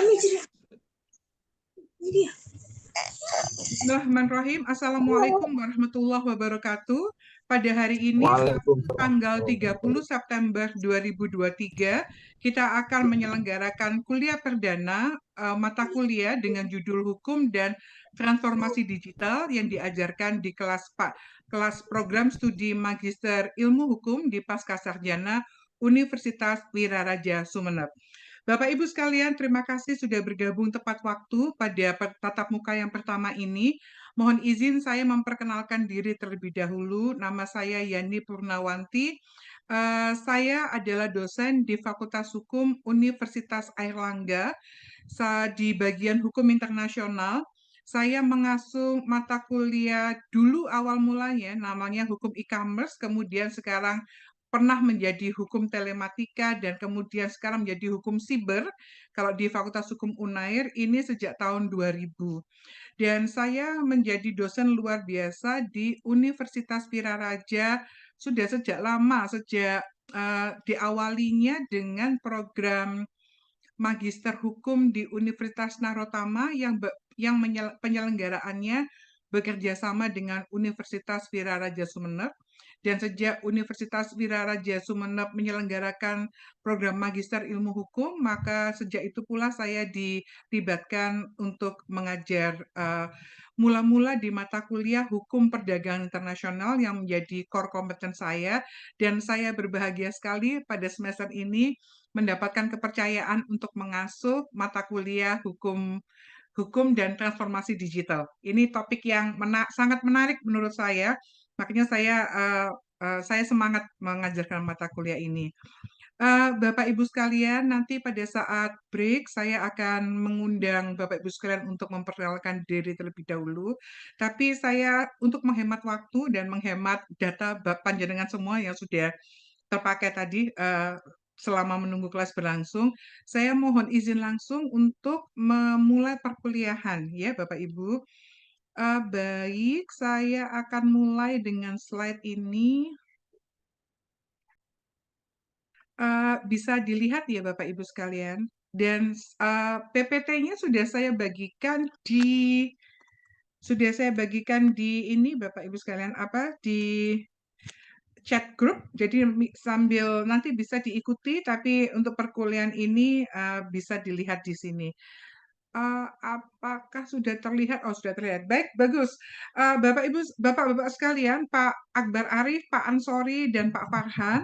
Bismillahirrahmanirrahim. Assalamualaikum warahmatullahi wabarakatuh. Pada hari ini, tanggal 30 September 2023, kita akan menyelenggarakan kuliah perdana mata kuliah dengan judul Hukum dan Transformasi Digital yang diajarkan di kelas program studi Magister Ilmu Hukum di Pascasarjana Universitas Wiraraja Sumeneb. Bapak Ibu sekalian, terima kasih sudah bergabung tepat waktu pada tatap muka yang pertama ini. Mohon izin saya memperkenalkan diri terlebih dahulu. Nama saya Yani Purnawanti. Saya adalah dosen di Fakultas Hukum Universitas Airlangga di bagian Hukum Internasional. Saya mengasuh mata kuliah dulu awal mulanya namanya Hukum E-commerce, kemudian sekarang pernah menjadi hukum telematika dan kemudian sekarang menjadi hukum siber kalau di Fakultas Hukum Unair ini sejak tahun 2000. Dan saya menjadi dosen luar biasa di Universitas Wiraraja sudah sejak lama, sejak diawalinya dengan program Magister Hukum di Universitas Narotama yang penyelenggaraannya bekerja sama dengan Universitas Wiraraja Sumeneb. Dan sejak Universitas Wiraraja Sumeneb menyelenggarakan program Magister Ilmu Hukum, maka sejak itu pula saya dilibatkan untuk mengajar mula-mula di mata kuliah Hukum Perdagangan Internasional yang menjadi core kompeten saya. Dan saya berbahagia sekali pada semester ini mendapatkan kepercayaan untuk mengasuh mata kuliah Hukum dan Transformasi Digital. Ini topik yang sangat menarik menurut saya. Makanya saya semangat mengajarkan mata kuliah ini. Bapak Ibu sekalian, nanti pada saat break saya akan mengundang Bapak Ibu sekalian untuk memperkenalkan diri terlebih dahulu. Tapi saya untuk menghemat waktu dan menghemat data panjenengan semua yang sudah terpakai tadi selama menunggu kelas berlangsung, saya mohon izin langsung untuk memulai perkuliahan ya Bapak Ibu. Baik, saya akan mulai dengan slide ini. Bisa dilihat ya Bapak Ibu sekalian. Dan PPT-nya sudah saya bagikan di ini Bapak Ibu sekalian di chat group. Jadi sambil nanti bisa diikuti, tapi untuk perkuliahan ini bisa dilihat di sini. Apakah sudah terlihat? Oh, sudah terlihat. Baik, bagus. Bapak-Bapak sekalian, Pak Akbar Arif, Pak Ansori, dan Pak Farhan,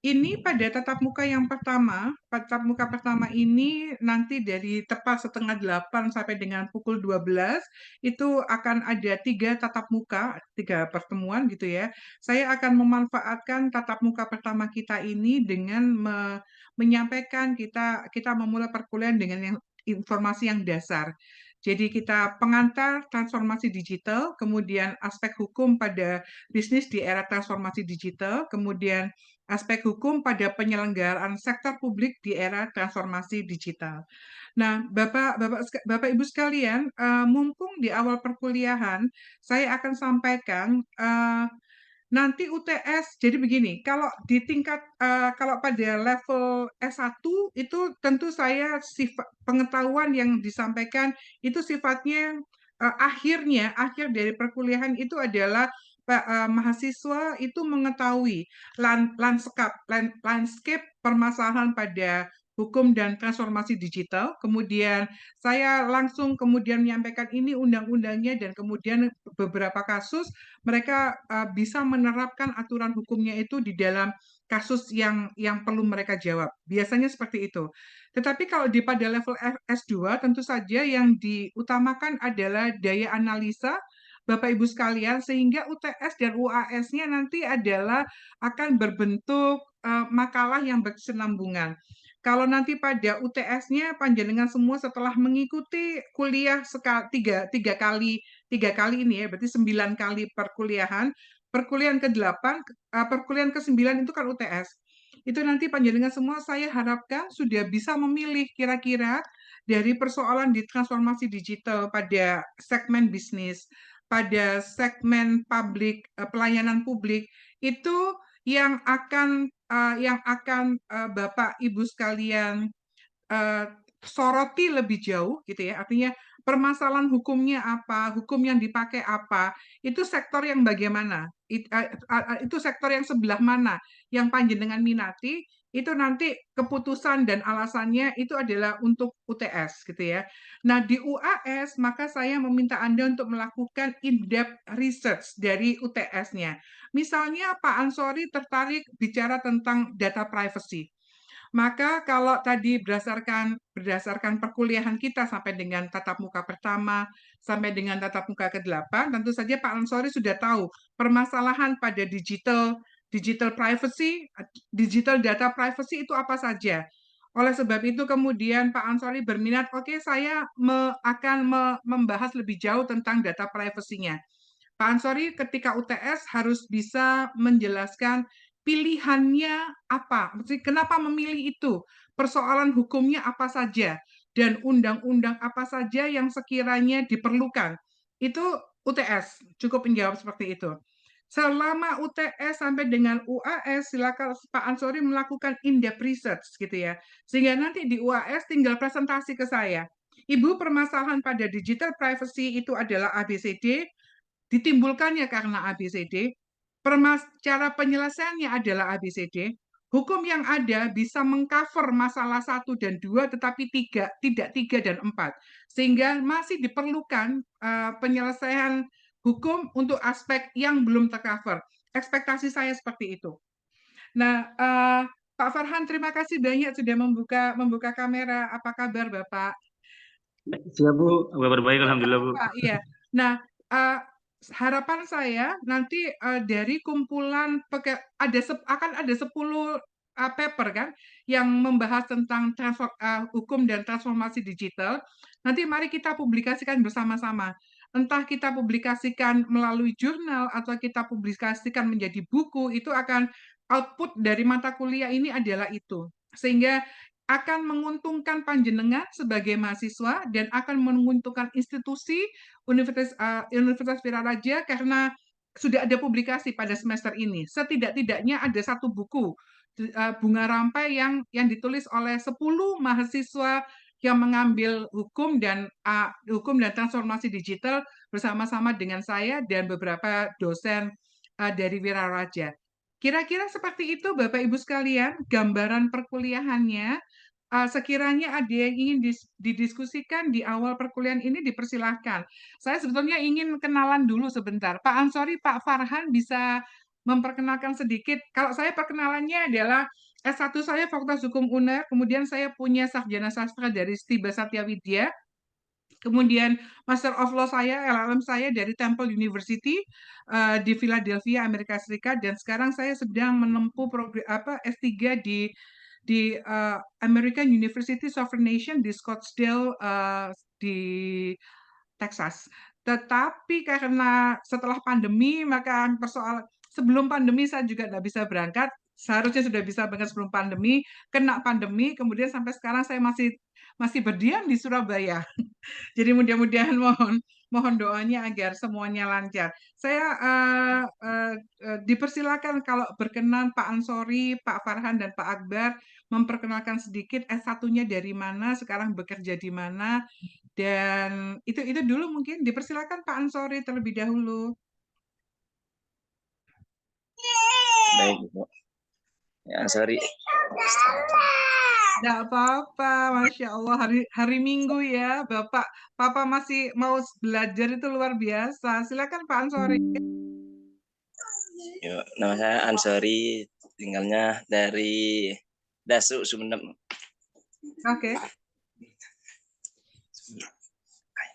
ini pada tatap muka yang pertama, tatap muka pertama ini nanti dari tepat setengah 8 sampai dengan pukul 12, itu akan ada 3 tatap muka, 3 pertemuan gitu ya. Saya akan memanfaatkan tatap muka pertama kita ini dengan menyampaikan kita memulai perkuliahan dengan yang informasi yang dasar. Jadi kita pengantar transformasi digital, kemudian aspek hukum pada bisnis di era transformasi digital, kemudian aspek hukum pada penyelenggaraan sektor publik di era transformasi digital. Nah, Bapak Ibu sekalian, mumpung di awal perkuliahan, saya akan sampaikan nanti UTS, jadi begini, kalau di tingkat, kalau pada level S1 itu tentu saya pengetahuan yang disampaikan itu sifatnya akhir dari perkuliahan itu adalah mahasiswa itu mengetahui landscape permasalahan pada hukum dan transformasi digital. Kemudian saya langsung kemudian menyampaikan ini undang-undangnya dan kemudian beberapa kasus mereka bisa menerapkan aturan hukumnya itu di dalam kasus yang perlu mereka jawab. Biasanya seperti itu. Tetapi kalau pada level S2 tentu saja yang diutamakan adalah daya analisa Bapak Ibu sekalian sehingga UTS dan UAS-nya nanti adalah akan berbentuk makalah yang berkesinambungan. Kalau nanti pada UTS-nya panjenengan semua setelah mengikuti kuliah tiga kali ini ya, berarti 9 kali perkuliahan, perkuliahan ke-8, perkuliahan ke-9 itu kan UTS. Itu nanti panjenengan semua saya harapkan sudah bisa memilih kira-kira dari persoalan di transformasi digital pada segmen bisnis, pada segmen publik, pelayanan publik, itu yang akan Bapak Ibu sekalian soroti lebih jauh gitu ya. Artinya permasalahan hukumnya apa, hukum yang dipakai apa, itu sektor yang bagaimana, itu sektor yang sebelah mana yang panjenengan minati, itu nanti keputusan dan alasannya itu adalah untuk UTS gitu ya. Nah, di UAS maka saya meminta Anda untuk melakukan in-depth research dari UTS-nya. Misalnya Pak Ansori tertarik bicara tentang data privacy. Maka kalau tadi berdasarkan perkuliahan kita sampai dengan tatap muka pertama, sampai dengan tatap muka ke-8, tentu saja Pak Ansori sudah tahu permasalahan pada digital privacy, digital data privacy itu apa saja. Oleh sebab itu kemudian Pak Ansori berminat, oke, saya akan membahas lebih jauh tentang data privacy-nya. Pak Ansori ketika UTS harus bisa menjelaskan pilihannya apa, kenapa memilih itu, persoalan hukumnya apa saja, dan undang-undang apa saja yang sekiranya diperlukan. Itu UTS, cukup menjawab seperti itu. Selama UTS sampai dengan UAS, silakan Pak Ansori melakukan in-depth research gitu ya. Sehingga nanti di UAS tinggal presentasi ke saya. Ibu, permasalahan pada digital privacy itu adalah ABCD, ditimbulkannya karena ABCD, cara penyelesaiannya adalah ABCD, hukum yang ada bisa mengcover masalah 1 dan 2, tetapi tidak 3 dan 4. Sehingga masih diperlukan penyelesaian hukum untuk aspek yang belum tercover. Ekspektasi saya seperti itu. Nah, Pak Farhan, terima kasih banyak sudah membuka kamera. Apa kabar, Bapak? Siap Bu, kabar baik alhamdulillah Bu. Iya. Nah, harapan saya nanti dari kumpulan akan ada 10 paper kan yang membahas tentang hukum dan transformasi digital. Nanti mari kita publikasikan bersama-sama. Entah kita publikasikan melalui jurnal atau kita publikasikan menjadi buku, itu akan output dari mata kuliah ini adalah itu. Sehingga akan menguntungkan panjenengan sebagai mahasiswa dan akan menguntungkan institusi Universitas Viraraja karena sudah ada publikasi pada semester ini. Setidak-tidaknya ada satu buku Bunga Rampai yang ditulis oleh 10 mahasiswa yang mengambil hukum dan transformasi digital bersama-sama dengan saya dan beberapa dosen dari Viraraja. Kira-kira seperti itu Bapak Ibu sekalian, gambaran perkuliahannya. Sekiranya ada yang ingin didiskusikan di awal perkuliahan ini, dipersilahkan. Saya sebetulnya ingin kenalan dulu sebentar. Pak Ansori, Pak Farhan bisa memperkenalkan sedikit. Kalau saya perkenalannya adalah S1 saya Fakultas Hukum UNER, kemudian saya punya sarjana sastra dari Stiba Satya Widya, kemudian Master of Law saya, LLM saya dari Temple University di Philadelphia, Amerika Serikat, dan sekarang saya sedang menempuh S3 di American University Sovereign Nation di Scottsdale di Texas. Tetapi karena setelah pandemi, maka sebelum pandemi saya juga tidak bisa berangkat. Seharusnya sudah bisa berangkat sebelum pandemi, kena pandemi, kemudian sampai sekarang saya masih berdiam di Surabaya. Jadi mudah-mudahan mohon doanya agar semuanya lancar. Saya dipersilakan kalau berkenan Pak Ansori, Pak Farhan, dan Pak Akbar memperkenalkan sedikit S1-nya dari mana, sekarang bekerja di mana, dan itu dulu mungkin. Dipersilakan Pak Ansori terlebih dahulu. Baik Bu. Ya, sorry. Tidak apa-apa, Masya Allah, hari Minggu ya, Papa masih mau belajar, itu luar biasa. Silakan Pak Ansori. Yo, nama saya Ansori, tinggalnya dari Dasu, Sumeneb. Oke.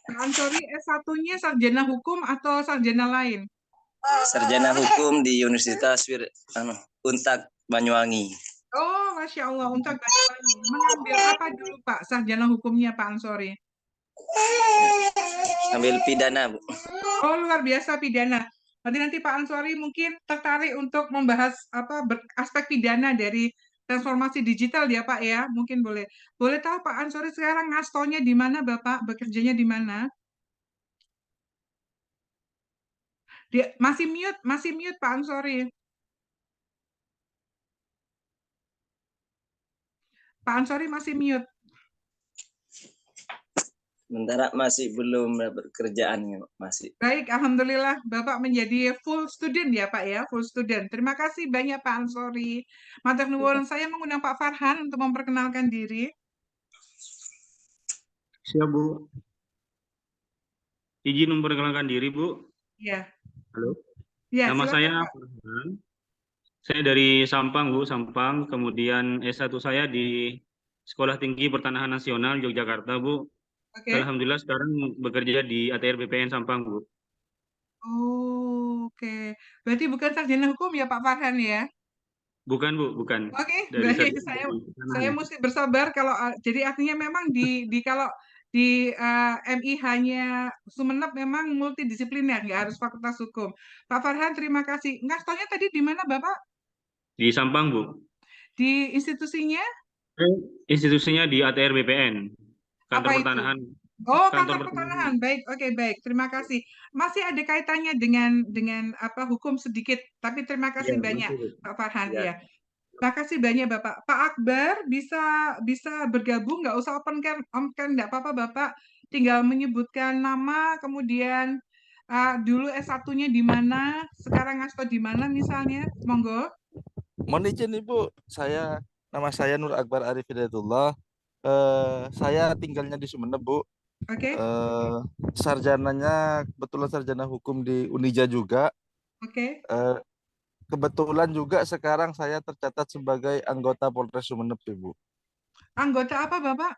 Pak Ansori, S1-nya sarjana hukum atau sarjana lain? Sarjana hukum di Universitas Untak Banyuwangi. Oh, Masya Allah, untuk Banyuwangi. Mengambil apa dulu Pak, sarjana hukumnya Pak Ansori? Ambil pidana Bu. Oh, luar biasa, pidana. Nanti Pak Ansori mungkin tertarik untuk membahas aspek pidana dari transformasi digital ya Pak ya, mungkin boleh. Boleh tahu Pak Ansori sekarang ngastonya di mana Bapak, bekerjanya di mana? Masih mute Pak Ansori. Pak Ansori masih mute. Sementara masih belum dapat kerjaan, masih. Baik, Alhamdulillah Bapak menjadi full student ya Pak ya, full student. Terima kasih banyak Pak Ansori. Matur nuwun, saya mengundang Pak Farhan untuk memperkenalkan diri. Siap, Bu. Izin memperkenalkan diri, Bu. Ya. Halo. Ya, Nama saya Pak. Farhan. Saya dari Sampang, Bu, Sampang. Kemudian S1 saya di Sekolah Tinggi Pertanahan Nasional Yogyakarta, Bu. Oke. Alhamdulillah sekarang bekerja di ATR BPN Sampang, Bu. Oh, oke. Berarti bukan sarjana hukum ya Pak Farhan ya? Bukan, Bu, bukan. Oke, Dari baik. dari Saya sana. mesti bersabar kalau jadi artinya memang di kalau di MIH-nya Sumeneb memang multidisipliner, nggak harus fakultas hukum. Pak Farhan, terima kasih. Ngastonya tadi di mana Bapak? Di Sampang, Bu. Di institusinya? Institusinya di ATR BPN. Kantor Apa itu? Pertanahan. Oh, Kantor kantor pertanahan. Baik, oke, baik. Terima kasih. Masih ada kaitannya dengan apa hukum sedikit, tapi terima kasih Iya, banyak masih, Bu. Pak Farhan Ya. ya. Terima kasih banyak Bapak. Pak Akbar bisa bergabung, nggak usah on cam, nggak apa-apa Bapak. Tinggal menyebutkan nama, kemudian dulu S1-nya di mana, sekarang ngasto di mana misalnya. Monggo. Mohon izin Ibu, nama saya Nur Akbar Arif Hidayatullah. Saya tinggalnya di Sumeneb, Bu. Oke. Sarjananya kebetulan sarjana hukum di Unija juga. Oke. Kebetulan juga sekarang saya tercatat sebagai anggota Polres Sumeneb, Ibu. Anggota apa Bapak?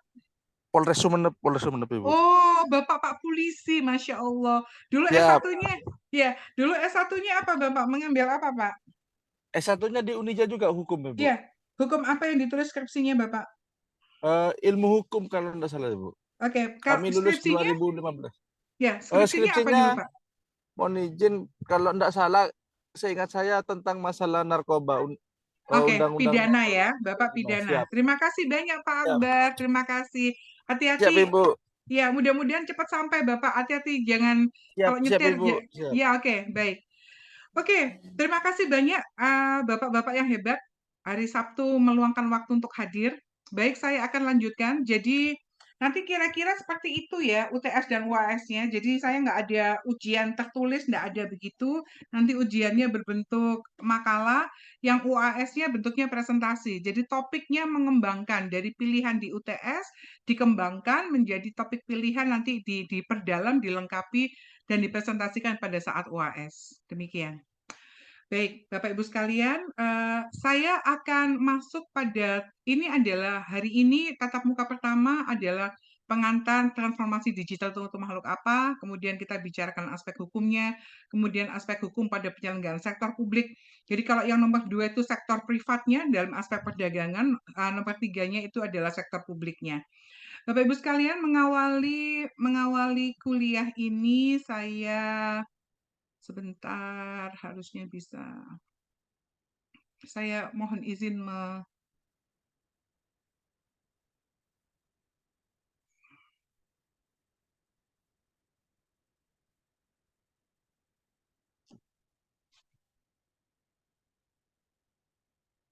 Polres Sumeneb, Ibu. Oh, Bapak Pak Polisi, Masya Allah. Dulu Siap. S1-nya, ya, dulu S1-nya apa Bapak? Mengambil apa Pak? S1-nya di Unija juga hukum, Ibu. Ya, hukum apa yang ditulis skripsinya Bapak? Ilmu hukum kalau tidak salah, Ibu. Oke, Kami lulus skripsinya? 2015. Ya, skripsinya apa dulu Pak? Mohon izin, kalau tidak salah, seingat saya tentang masalah narkoba. Oke, Undang-undang pidana ya, Bapak pidana. Siap. Terima kasih banyak Pak Siap. Akbar, terima kasih. Siap, Hati-hati. Ibu. Ya, mudah-mudahan cepat sampai Bapak. Hati-hati, jangan kalau Siap, nyetir. Ibu. Siap. Ya, oke, baik. Oke, terima kasih banyak Bapak-Bapak yang hebat. Hari Sabtu meluangkan waktu untuk hadir. Baik, saya akan lanjutkan. Jadi nanti kira-kira seperti itu ya UTS dan UAS-nya. Jadi saya nggak ada ujian tertulis, nggak ada begitu. Nanti ujiannya berbentuk makalah, yang UAS-nya bentuknya presentasi. Jadi topiknya mengembangkan dari pilihan di UTS, dikembangkan menjadi topik pilihan nanti diperdalam, dilengkapi, dan dipresentasikan pada saat UAS. Demikian. Baik, Bapak Ibu sekalian, saya akan masuk pada ini adalah hari ini tatap muka pertama adalah pengantar transformasi digital untuk makhluk apa, kemudian kita bicarakan aspek hukumnya, kemudian aspek hukum pada penyelenggaraan sektor publik. Jadi kalau yang nomor 2 itu sektor privatnya dalam aspek perdagangan, nomor 3-nya itu adalah sektor publiknya. Bapak Ibu sekalian, mengawali kuliah ini saya sebentar harusnya bisa. Saya mohon izin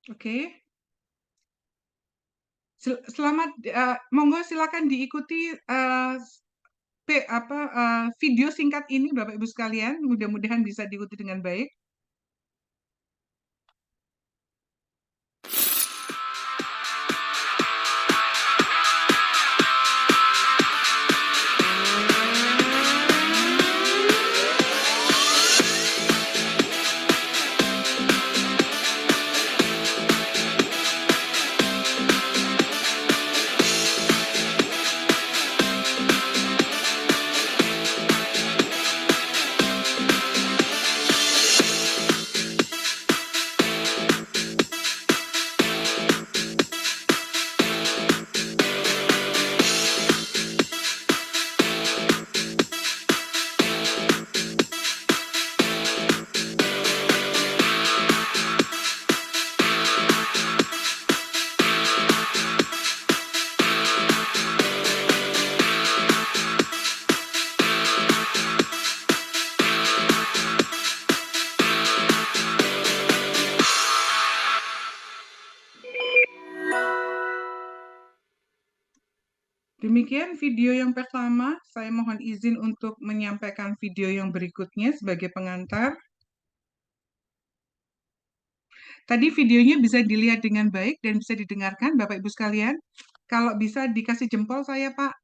Oke. Selamat, monggo silakan diikuti video singkat ini Bapak Ibu sekalian, mudah-mudahan bisa diikuti dengan baik. Demikian video yang pertama. Saya mohon izin untuk menyampaikan video yang berikutnya sebagai pengantar. Tadi videonya bisa dilihat dengan baik dan bisa didengarkan, Bapak Ibu sekalian. Kalau bisa dikasih jempol saya, Pak.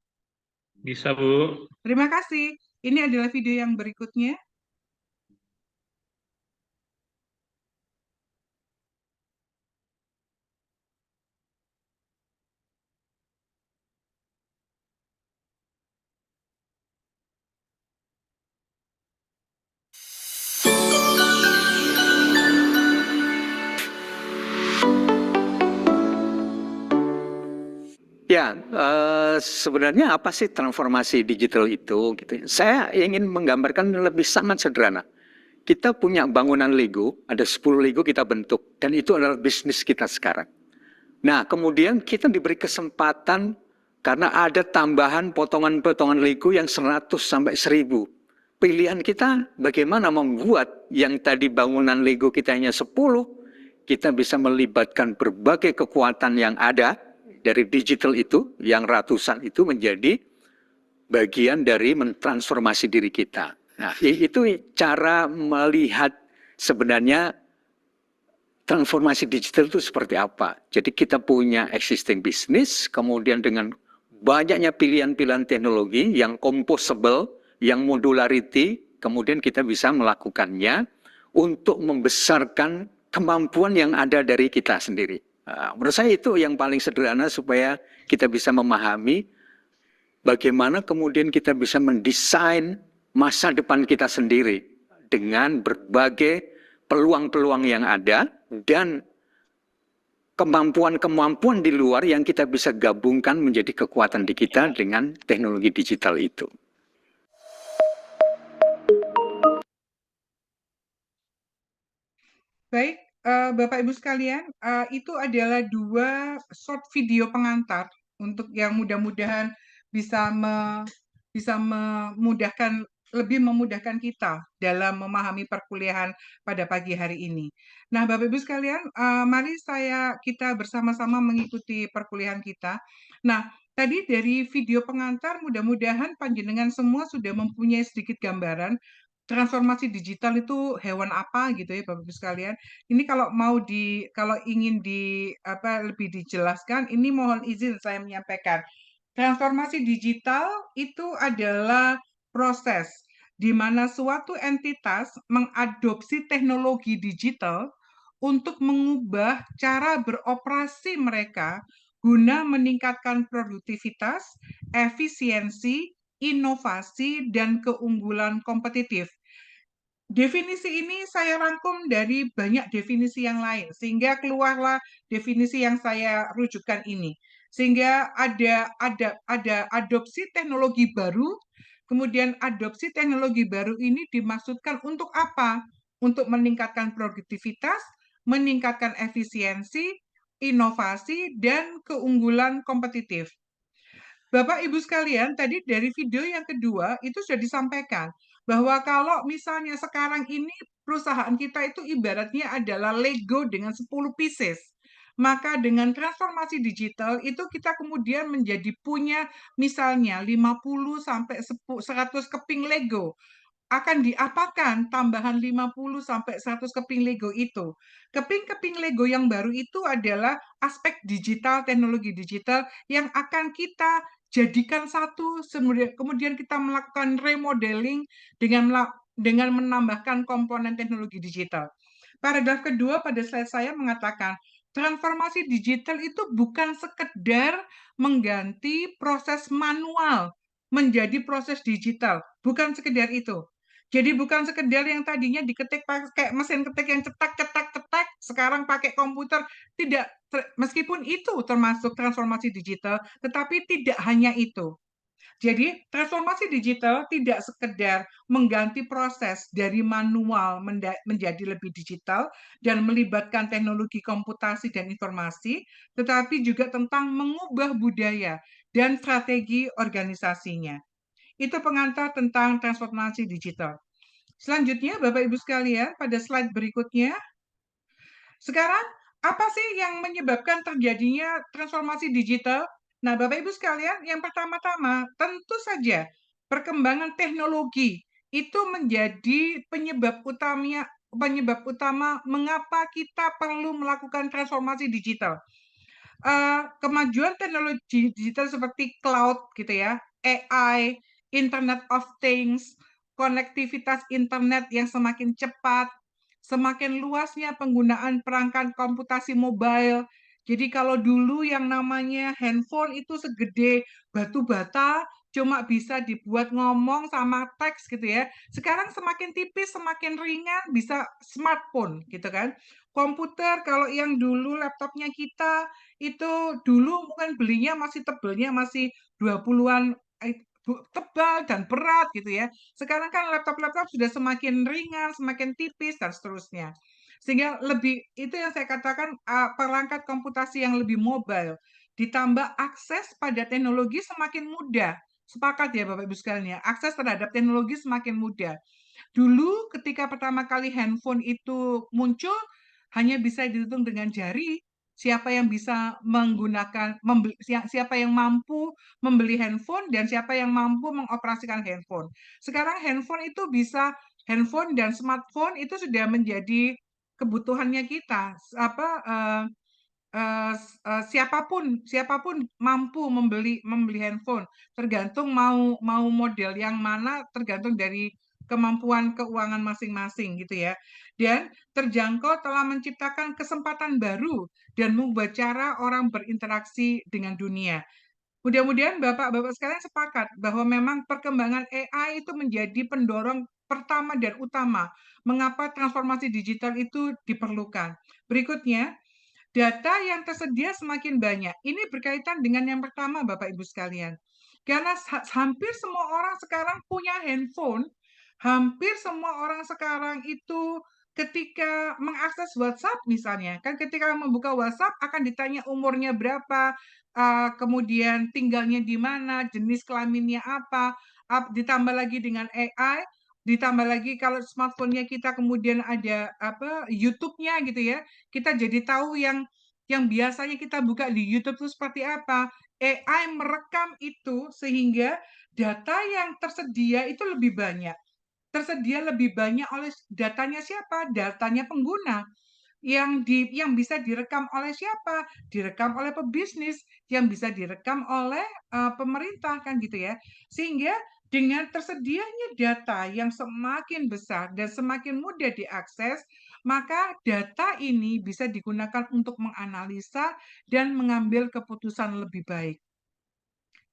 Bisa, Bu. Terima kasih. Ini adalah video yang berikutnya. Ya, sebenarnya apa sih transformasi digital itu? Gitu. Saya ingin menggambarkan lebih sangat sederhana. Kita punya bangunan Lego, ada 10 Lego kita bentuk, dan itu adalah bisnis kita sekarang. Nah, kemudian kita diberi kesempatan karena ada tambahan potongan-potongan Lego yang 100 sampai 1000. Pilihan kita bagaimana membuat yang tadi bangunan Lego kita hanya 10, kita bisa melibatkan berbagai kekuatan yang ada, dari digital itu, yang ratusan itu menjadi bagian dari mentransformasi diri kita. Nah, itu cara melihat sebenarnya transformasi digital itu seperti apa. Jadi kita punya existing business, kemudian dengan banyaknya pilihan-pilihan teknologi yang composable, yang modularity, kemudian kita bisa melakukannya untuk membesarkan kemampuan yang ada dari kita sendiri. Menurut saya itu yang paling sederhana supaya kita bisa memahami bagaimana kemudian kita bisa mendesain masa depan kita sendiri dengan berbagai peluang-peluang yang ada dan kemampuan-kemampuan di luar yang kita bisa gabungkan menjadi kekuatan di kita dengan teknologi digital itu. Baik, Bapak Ibu sekalian, itu adalah 2 short video pengantar untuk yang mudah-mudahan bisa lebih memudahkan kita dalam memahami perkuliahan pada pagi hari ini. Nah, Bapak Ibu sekalian, mari kita bersama-sama mengikuti perkuliahan kita. Nah, tadi dari video pengantar mudah-mudahan panjenengan semua sudah mempunyai sedikit gambaran transformasi digital itu hewan apa gitu ya Bapak Ibu sekalian. Ini kalau ingin lebih dijelaskan, ini mohon izin saya menyampaikan. Transformasi digital itu adalah proses di mana suatu entitas mengadopsi teknologi digital untuk mengubah cara beroperasi mereka guna meningkatkan produktivitas, efisiensi, inovasi, dan keunggulan kompetitif. Definisi ini saya rangkum dari banyak definisi yang lain, sehingga keluarlah definisi yang saya rujukan ini. Sehingga ada adopsi teknologi baru, kemudian adopsi teknologi baru ini dimaksudkan untuk apa? Untuk meningkatkan produktivitas, meningkatkan efisiensi, inovasi, dan keunggulan kompetitif. Bapak Ibu sekalian, tadi dari video yang kedua itu sudah disampaikan bahwa kalau misalnya sekarang ini perusahaan kita itu ibaratnya adalah Lego dengan 10 pieces. Maka dengan transformasi digital itu kita kemudian menjadi punya misalnya 50 sampai 100 keping Lego. Akan diapakan tambahan 50 sampai 100 keping Lego itu? Keping-keping Lego yang baru itu adalah aspek digital, teknologi digital yang akan kita jadikan satu, kemudian kita melakukan remodeling dengan menambahkan komponen teknologi digital. Paragraf kedua pada slide saya mengatakan, transformasi digital itu bukan sekedar mengganti proses manual menjadi proses digital, bukan sekedar itu. Jadi bukan sekedar yang tadinya diketik pakai mesin ketik yang cetak, sekarang pakai komputer, tidak. Meskipun itu termasuk transformasi digital, tetapi tidak hanya itu. Jadi transformasi digital tidak sekedar mengganti proses dari manual menjadi lebih digital dan melibatkan teknologi komputasi dan informasi, tetapi juga tentang mengubah budaya dan strategi organisasinya. Itu pengantar tentang transformasi digital. Selanjutnya, Bapak Ibu sekalian, pada slide berikutnya, sekarang apa sih yang menyebabkan terjadinya transformasi digital? Nah, Bapak Ibu sekalian, yang pertama-tama tentu saja perkembangan teknologi itu menjadi penyebab utama mengapa kita perlu melakukan transformasi digital. Kemajuan teknologi digital seperti cloud gitu ya, AI, Internet of Things, konektivitas internet yang semakin cepat, semakin luasnya penggunaan perangkat komputasi mobile. Jadi kalau dulu yang namanya handphone itu segede batu bata, cuma bisa dibuat ngomong sama teks gitu ya. Sekarang semakin tipis, semakin ringan, bisa smartphone gitu kan. Komputer kalau yang dulu laptopnya kita itu dulu mungkin belinya masih tebelnya masih 20-an tebal dan berat gitu ya. Sekarang kan laptop-laptop sudah semakin ringan, semakin tipis dan seterusnya. Sehingga lebih itu yang saya katakan perangkat komputasi yang lebih mobile ditambah akses pada teknologi semakin mudah. Sepakat ya Bapak Ibu sekalian ya, akses terhadap teknologi semakin mudah. Dulu ketika pertama kali handphone itu muncul hanya bisa dihitung dengan jari, siapa yang bisa menggunakan siapa yang mampu membeli handphone dan siapa yang mampu mengoperasikan handphone. Sekarang handphone dan smartphone itu sudah menjadi kebutuhannya kita. Siapapun mampu membeli handphone, tergantung mau model yang mana, tergantung dari kemampuan keuangan masing-masing gitu ya. Dan terjangkau telah menciptakan kesempatan baru dan mengubah cara orang berinteraksi dengan dunia. Mudah-mudahan Bapak-Bapak sekalian sepakat bahwa memang perkembangan AI itu menjadi pendorong pertama dan utama mengapa transformasi digital itu diperlukan. Berikutnya, data yang tersedia semakin banyak. Ini berkaitan dengan yang pertama, Bapak Ibu sekalian. Karena hampir semua orang sekarang punya handphone, hampir semua orang sekarang itu ketika mengakses WhatsApp misalnya, kan ketika membuka WhatsApp akan ditanya umurnya berapa, kemudian tinggalnya di mana, jenis kelaminnya apa, ditambah lagi dengan AI, ditambah lagi kalau smartphone-nya kita kemudian ada YouTube-nya gitu ya, kita jadi tahu yang biasanya kita buka di YouTube itu seperti apa. AI merekam itu sehingga data yang tersedia itu lebih banyak. Tersedia lebih banyak oleh datanya siapa? Datanya pengguna. Yang bisa direkam oleh siapa? Direkam oleh pebisnis, yang bisa direkam oleh pemerintah kan gitu ya. Sehingga dengan tersedianya data yang semakin besar dan semakin mudah diakses, maka data ini bisa digunakan untuk menganalisa dan mengambil keputusan lebih baik.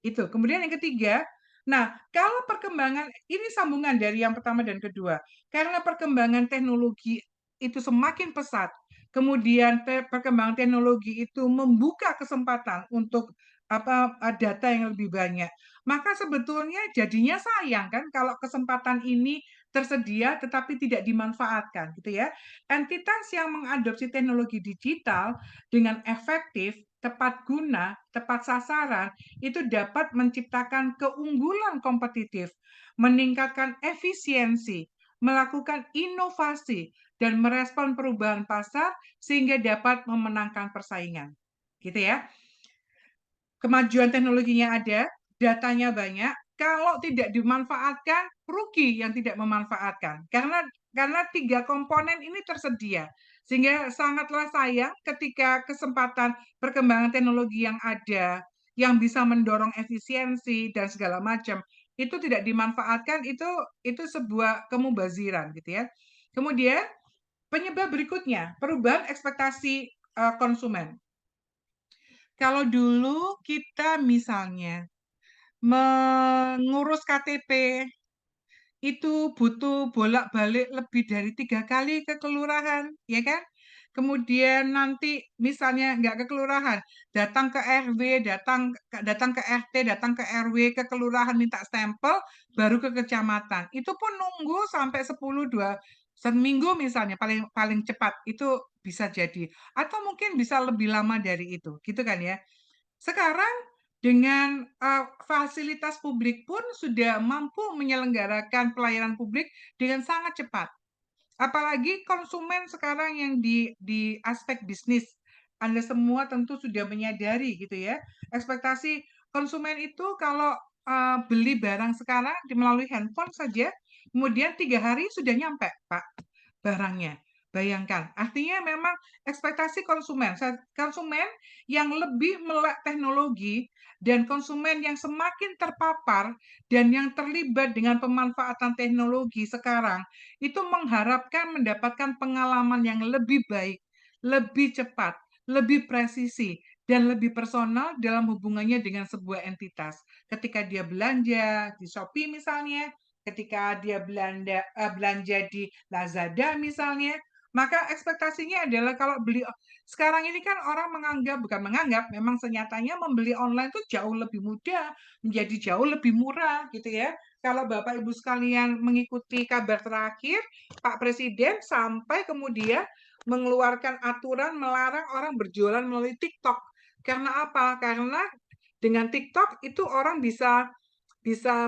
Itu. Kemudian yang ketiga, nah, kalau perkembangan ini sambungan dari yang pertama dan kedua. Karena perkembangan teknologi itu semakin pesat, kemudian perkembangan teknologi itu membuka kesempatan untuk data yang lebih banyak. Maka sebetulnya jadinya sayang kan kalau kesempatan ini tersedia tetapi tidak dimanfaatkan gitu ya. Entitas yang mengadopsi teknologi digital dengan efektif, tepat guna, tepat sasaran itu dapat menciptakan keunggulan kompetitif, meningkatkan efisiensi, melakukan inovasi, dan merespon perubahan pasar sehingga dapat memenangkan persaingan. Gitu ya. Kemajuan teknologinya ada, datanya banyak, kalau tidak dimanfaatkan, rugi yang tidak memanfaatkan. Karena tiga komponen ini tersedia. Sehingga sangatlah sayang ketika kesempatan perkembangan teknologi yang ada, yang bisa mendorong efisiensi dan segala macam, itu tidak dimanfaatkan, itu sebuah kemubaziran gitu ya. Kemudian penyebab berikutnya, perubahan ekspektasi konsumen. Kalau dulu kita misalnya mengurus KTP itu butuh bolak-balik lebih dari 3 kali ke kelurahan, ya kan? Kemudian nanti misalnya nggak ke kelurahan, datang ke RW, datang ke RT, datang ke RW, ke kelurahan minta stempel, baru ke kecamatan. Itu pun nunggu sampai 10 seminggu misalnya paling paling cepat itu bisa jadi. Atau mungkin bisa lebih lama dari itu, gitu kan ya. Sekarang dengan fasilitas publik pun sudah mampu menyelenggarakan pelayanan publik dengan sangat cepat. Apalagi konsumen sekarang yang di aspek bisnis Anda semua tentu sudah menyadari gitu ya. Ekspektasi konsumen itu kalau beli barang sekarang melalui handphone saja, kemudian 3 hari sudah nyampe, Pak, barangnya. Bayangkan, artinya memang ekspektasi konsumen yang lebih melek teknologi dan konsumen yang semakin terpapar dan yang terlibat dengan pemanfaatan teknologi sekarang, itu mengharapkan mendapatkan pengalaman yang lebih baik, lebih cepat, lebih presisi, dan lebih personal dalam hubungannya dengan sebuah entitas. Ketika dia belanja di Shopee misalnya, ketika dia belanja di Lazada misalnya, maka ekspektasinya adalah kalau beli sekarang ini kan orang bukan menganggap, memang senyatanya membeli online itu jauh lebih mudah, menjadi jauh lebih murah gitu ya. Kalau Bapak Ibu sekalian mengikuti kabar terakhir, Pak Presiden sampai kemudian mengeluarkan aturan melarang orang berjualan melalui TikTok. Karena apa? Karena dengan TikTok itu orang bisa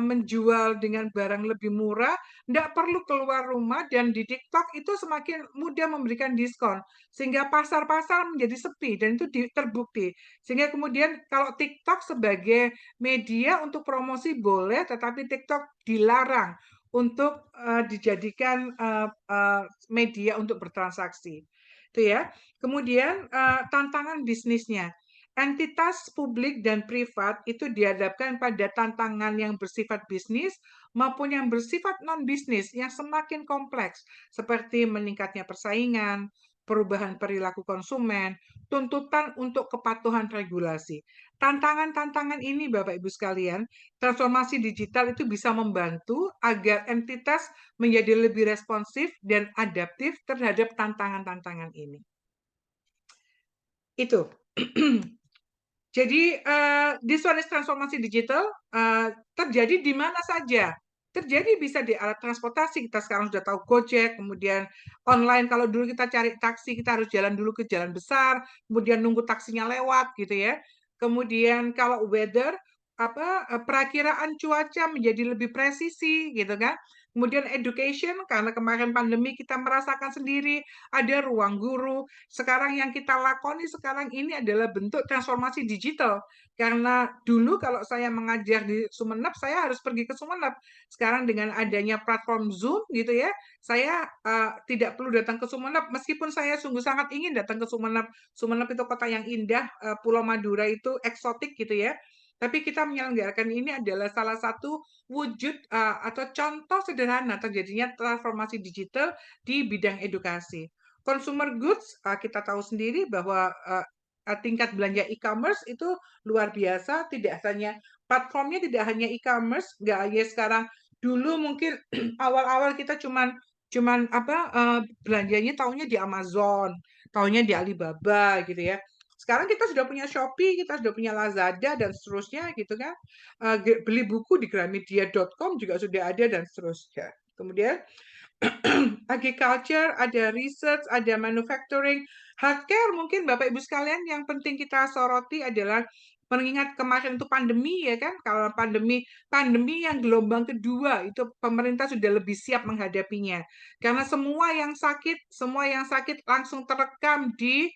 menjual dengan barang lebih murah, tidak perlu keluar rumah, dan di TikTok itu semakin mudah memberikan diskon, sehingga pasar-pasar menjadi sepi, dan itu terbukti. Sehingga kemudian kalau TikTok sebagai media untuk promosi boleh, tetapi TikTok dilarang untuk dijadikan media untuk bertransaksi. Itu ya. Kemudian tantangan bisnisnya. Entitas publik dan privat itu dihadapkan pada tantangan yang bersifat bisnis maupun yang bersifat non-bisnis yang semakin kompleks, seperti meningkatnya persaingan, perubahan perilaku konsumen, tuntutan untuk kepatuhan regulasi. Tantangan-tantangan ini, Bapak Ibu sekalian, transformasi digital itu bisa membantu agar entitas menjadi lebih responsif dan adaptif terhadap tantangan-tantangan ini. Itu. Jadi disrupsi transformasi digital terjadi di mana saja. Terjadi bisa di alat transportasi, kita sekarang sudah tahu Gojek, kemudian online, kalau dulu kita cari taksi, kita harus jalan dulu ke jalan besar, kemudian nunggu taksinya lewat gitu ya. Kemudian kalau weather, perakiraan cuaca menjadi lebih presisi gitu kan. Kemudian education, karena kemarin pandemi kita merasakan sendiri, ada ruang guru. Sekarang yang kita lakoni sekarang ini adalah bentuk transformasi digital. Karena dulu kalau saya mengajar di Sumeneb, saya harus pergi ke Sumeneb. Sekarang dengan adanya platform Zoom gitu ya, saya tidak perlu datang ke Sumeneb, meskipun saya sungguh sangat ingin datang ke Sumeneb. Sumeneb itu kota yang indah, Pulau Madura itu eksotik gitu ya. Tapi kita menyelenggarakan ini adalah salah satu wujud atau contoh sederhana terjadinya transformasi digital di bidang edukasi. Consumer goods, kita tahu sendiri bahwa tingkat belanja e-commerce itu luar biasa, tidak hanya platformnya, tidak hanya e-commerce, nggak hanya sekarang. Dulu mungkin awal-awal kita cuman belanjanya tahunya di Amazon, tahunya di Alibaba gitu ya. Sekarang kita sudah punya Shopee, kita sudah punya Lazada dan seterusnya gitu kan. Beli buku di gramedia.com juga sudah ada dan seterusnya. Kemudian agriculture, ada research, ada manufacturing, healthcare. Mungkin Bapak Ibu sekalian yang penting kita soroti adalah mengingat kemarin itu pandemi ya kan. Kalau pandemi yang gelombang kedua itu pemerintah sudah lebih siap menghadapinya. Karena semua yang sakit langsung terekam di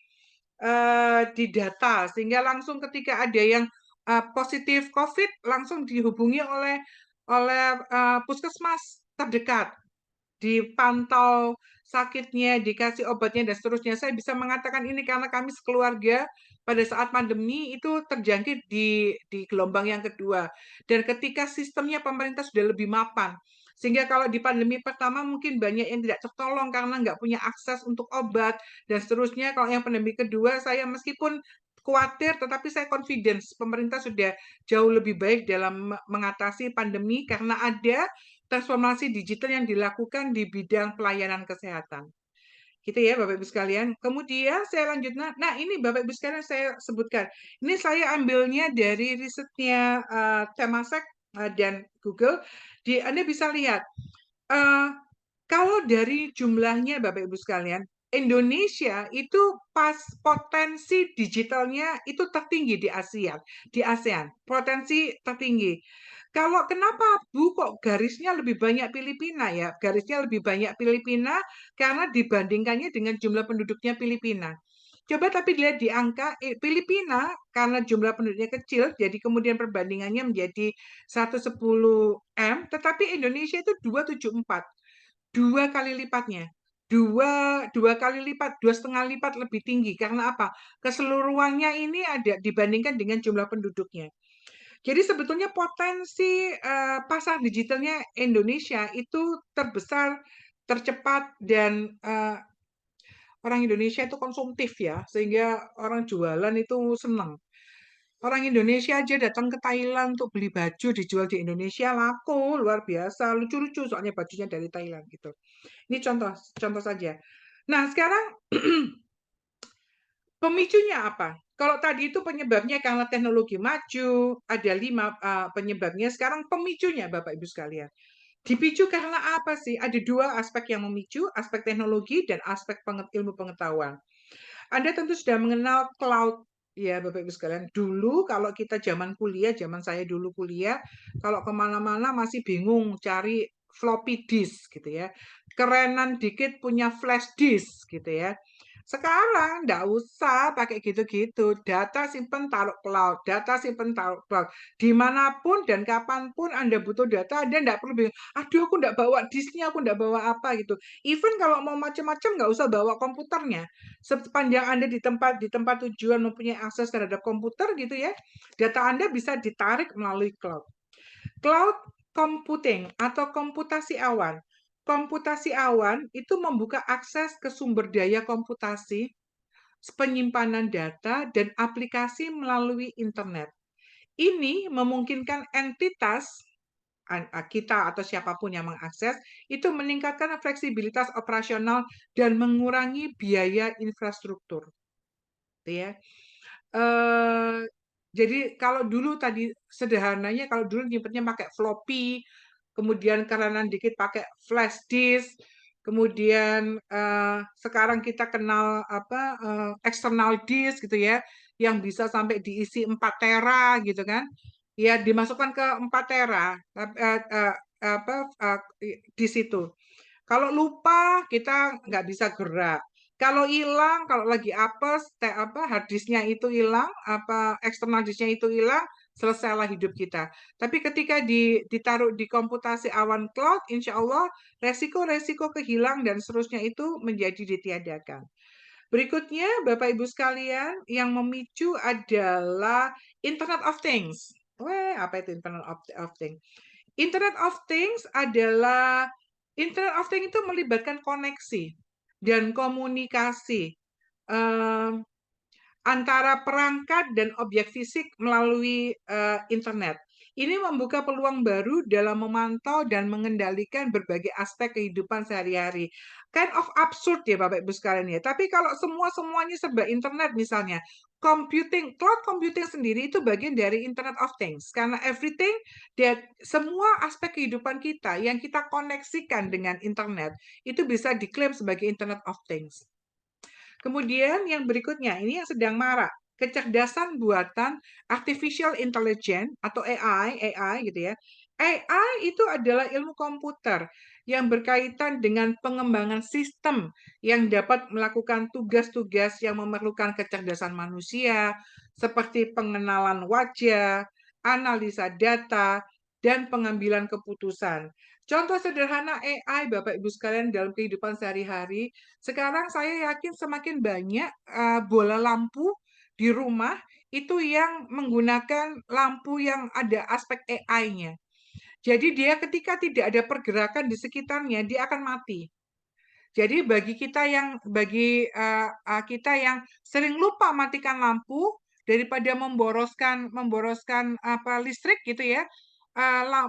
data, sehingga langsung ketika ada yang positif COVID langsung dihubungi oleh puskesmas terdekat, dipantau sakitnya, dikasih obatnya dan seterusnya. Saya bisa mengatakan ini karena kami sekeluarga pada saat pandemi itu terjangkit di gelombang yang kedua, dan ketika sistemnya pemerintah sudah lebih mapan. Sehingga kalau di pandemi pertama mungkin banyak yang tidak tertolong karena nggak punya akses untuk obat dan seterusnya. Kalau yang pandemi kedua, saya meskipun khawatir, tetapi saya confidence pemerintah sudah jauh lebih baik dalam mengatasi pandemi karena ada transformasi digital yang dilakukan di bidang pelayanan kesehatan. Gitu ya Bapak Ibu sekalian. Kemudian saya lanjutkan. Nah ini Bapak Ibu sekalian saya sebutkan. Ini saya ambilnya dari risetnya Temasek dan Google. Anda bisa lihat, kalau dari jumlahnya Bapak Ibu sekalian, Indonesia itu pas potensi digitalnya itu tertinggi di ASEAN, potensi tertinggi. Kalau kenapa Bu kok garisnya lebih banyak Filipina ya? Garisnya lebih banyak Filipina karena dibandingkannya dengan jumlah penduduknya Filipina. Coba tapi lihat di angka Filipina karena jumlah penduduknya kecil, jadi kemudian perbandingannya menjadi 110 M, tetapi Indonesia itu 274, 2 kali lipatnya. Dua kali lipat, 2,5 lipat lebih tinggi. Karena apa? Keseluruhannya ini ada dibandingkan dengan jumlah penduduknya. Jadi sebetulnya potensi pasar digitalnya Indonesia itu terbesar, tercepat, dan orang Indonesia itu konsumtif ya, sehingga orang jualan itu senang. Orang Indonesia aja datang ke Thailand untuk beli baju dijual di Indonesia laku luar biasa, lucu-lucu soalnya bajunya dari Thailand gitu. Ini contoh saja. Nah, sekarang pemicunya apa? Kalau tadi itu penyebabnya karena teknologi maju, ada 5 penyebabnya. Sekarang pemicunya, Bapak Ibu sekalian. Dipicu karena apa sih? Ada 2 aspek yang memicu, aspek teknologi dan aspek ilmu pengetahuan. Anda tentu sudah mengenal cloud, ya Bapak Ibu sekalian. Dulu kalau kita zaman kuliah, zaman saya dulu kuliah, kalau kemana-mana masih bingung cari floppy disk gitu ya. Kerenan dikit punya flash disk gitu ya. Sekarang nggak usah pakai gitu-gitu. Data simpen taruh cloud, data simpen taruh cloud. Dimanapun dan kapanpun Anda butuh data, Anda nggak perlu bingung. Aduh, aku nggak bawa disknya, aku nggak bawa apa gitu. Even kalau mau macam-macam nggak usah bawa komputernya. Sepanjang Anda di tempat tujuan mempunyai akses terhadap komputer gitu ya, data Anda bisa ditarik melalui cloud. Cloud computing atau komputasi awan. Komputasi awan itu membuka akses ke sumber daya komputasi, penyimpanan data, dan aplikasi melalui internet. Ini memungkinkan entitas kita atau siapapun yang mengakses itu meningkatkan fleksibilitas operasional dan mengurangi biaya infrastruktur. Ya. Jadi kalau dulu tadi sederhananya, kalau dulu nyimpennya pakai floppy, kemudian karenan dikit pakai flash disk, kemudian sekarang kita kenal external disk gitu ya, yang bisa sampai diisi 4 tera gitu kan, ya dimasukkan ke 4 tera di situ. Kalau lupa kita nggak bisa gerak. Kalau hilang, kalau lagi apes, hard disknya itu hilang, eksternal disknya itu hilang, selesailah hidup kita. Tapi ketika ditaruh di komputasi awan cloud, insya Allah resiko-resiko kehilang dan seterusnya itu menjadi ditiadakan. Berikutnya, Bapak Ibu sekalian, yang memicu adalah Internet of Things. Apa itu Internet of Things? Internet of Things adalah Internet of Things itu melibatkan koneksi dan komunikasi antara perangkat dan objek fisik melalui internet. Ini membuka peluang baru dalam memantau dan mengendalikan berbagai aspek kehidupan sehari-hari. Kind of absurd ya Bapak Ibu sekalian ya. Tapi kalau semuanya serba internet misalnya, cloud computing sendiri itu bagian dari Internet of Things. Karena everything, semua aspek kehidupan kita yang kita koneksikan dengan internet, itu bisa diklaim sebagai Internet of Things. Kemudian yang berikutnya, ini yang sedang marak, kecerdasan buatan artificial intelligence atau AI gitu ya. AI itu adalah ilmu komputer yang berkaitan dengan pengembangan sistem yang dapat melakukan tugas-tugas yang memerlukan kecerdasan manusia, seperti pengenalan wajah, analisa data, dan pengambilan keputusan. Contoh sederhana AI, Bapak Ibu sekalian, dalam kehidupan sehari-hari, sekarang saya yakin semakin banyak bola lampu di rumah itu yang menggunakan lampu yang ada aspek AI-nya. Jadi dia ketika tidak ada pergerakan di sekitarnya, dia akan mati. Jadi bagi kita yang sering lupa matikan lampu daripada memboroskan listrik gitu ya,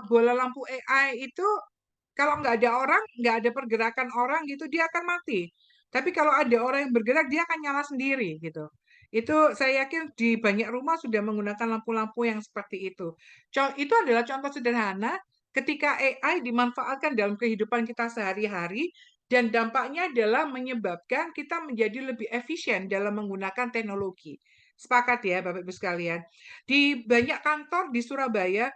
bola lampu AI itu kalau nggak ada orang, nggak ada pergerakan orang gitu, dia akan mati. Tapi kalau ada orang yang bergerak, dia akan nyala sendiri gitu. Itu saya yakin di banyak rumah sudah menggunakan lampu-lampu yang seperti itu. Itu adalah contoh sederhana ketika AI dimanfaatkan dalam kehidupan kita sehari-hari dan dampaknya adalah menyebabkan kita menjadi lebih efisien dalam menggunakan teknologi. Sepakat ya Bapak Ibu sekalian. Di banyak kantor di Surabaya,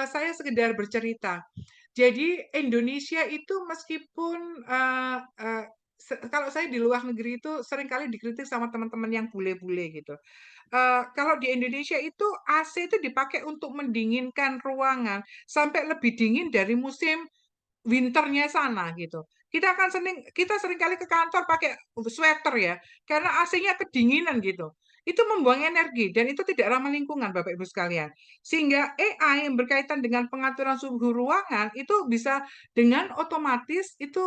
saya sekedar bercerita. Jadi Indonesia itu meskipun kalau saya di luar negeri itu seringkali dikritik sama teman-teman yang bule-bule gitu. Kalau di Indonesia itu AC itu dipakai untuk mendinginkan ruangan sampai lebih dingin dari musim winternya sana gitu. Kita seringkali ke kantor pakai sweater ya, karena AC-nya kedinginan gitu. Itu membuang energi dan itu tidak ramah lingkungan, Bapak Ibu sekalian. Sehingga AI yang berkaitan dengan pengaturan suhu ruangan itu bisa dengan otomatis itu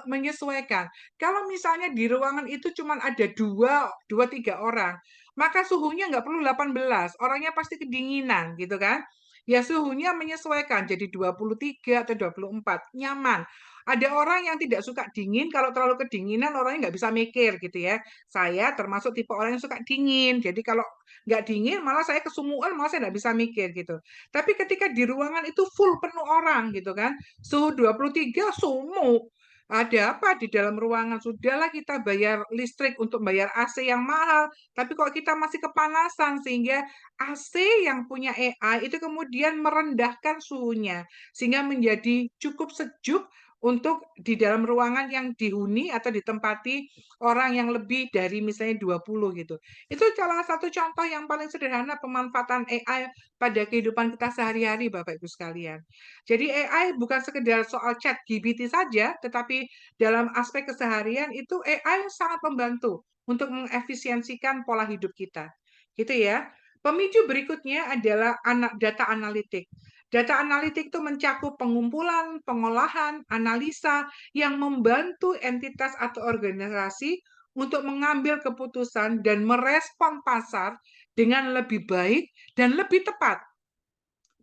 menyesuaikan. Kalau misalnya di ruangan itu cuma ada dua tiga orang, maka suhunya nggak perlu 18, orangnya pasti kedinginan gitu kan. Ya suhunya menyesuaikan jadi 23 atau 24, nyaman. Ada orang yang tidak suka dingin, kalau terlalu kedinginan orangnya nggak bisa mikir gitu ya. Saya termasuk tipe orang yang suka dingin, jadi kalau nggak dingin malah saya kesumuan, malah saya nggak bisa mikir gitu. Tapi ketika di ruangan itu full penuh orang gitu kan, suhu 23 sumuk. Ada apa di dalam ruangan? Sudahlah kita bayar listrik untuk bayar AC yang mahal, tapi kok kita masih kepanasan sehingga AC yang punya AI itu kemudian merendahkan suhunya sehingga menjadi cukup sejuk untuk di dalam ruangan yang dihuni atau ditempati orang yang lebih dari misalnya 20 gitu. Itu salah satu contoh yang paling sederhana pemanfaatan AI pada kehidupan kita sehari-hari Bapak Ibu sekalian. Jadi AI bukan sekedar soal chat GPT saja, tetapi dalam aspek keseharian itu AI sangat membantu untuk mengefisiensikan pola hidup kita. Gitu ya. Pemicu berikutnya adalah data analitik. Data analitik itu mencakup pengumpulan, pengolahan, analisa yang membantu entitas atau organisasi untuk mengambil keputusan dan merespon pasar dengan lebih baik dan lebih tepat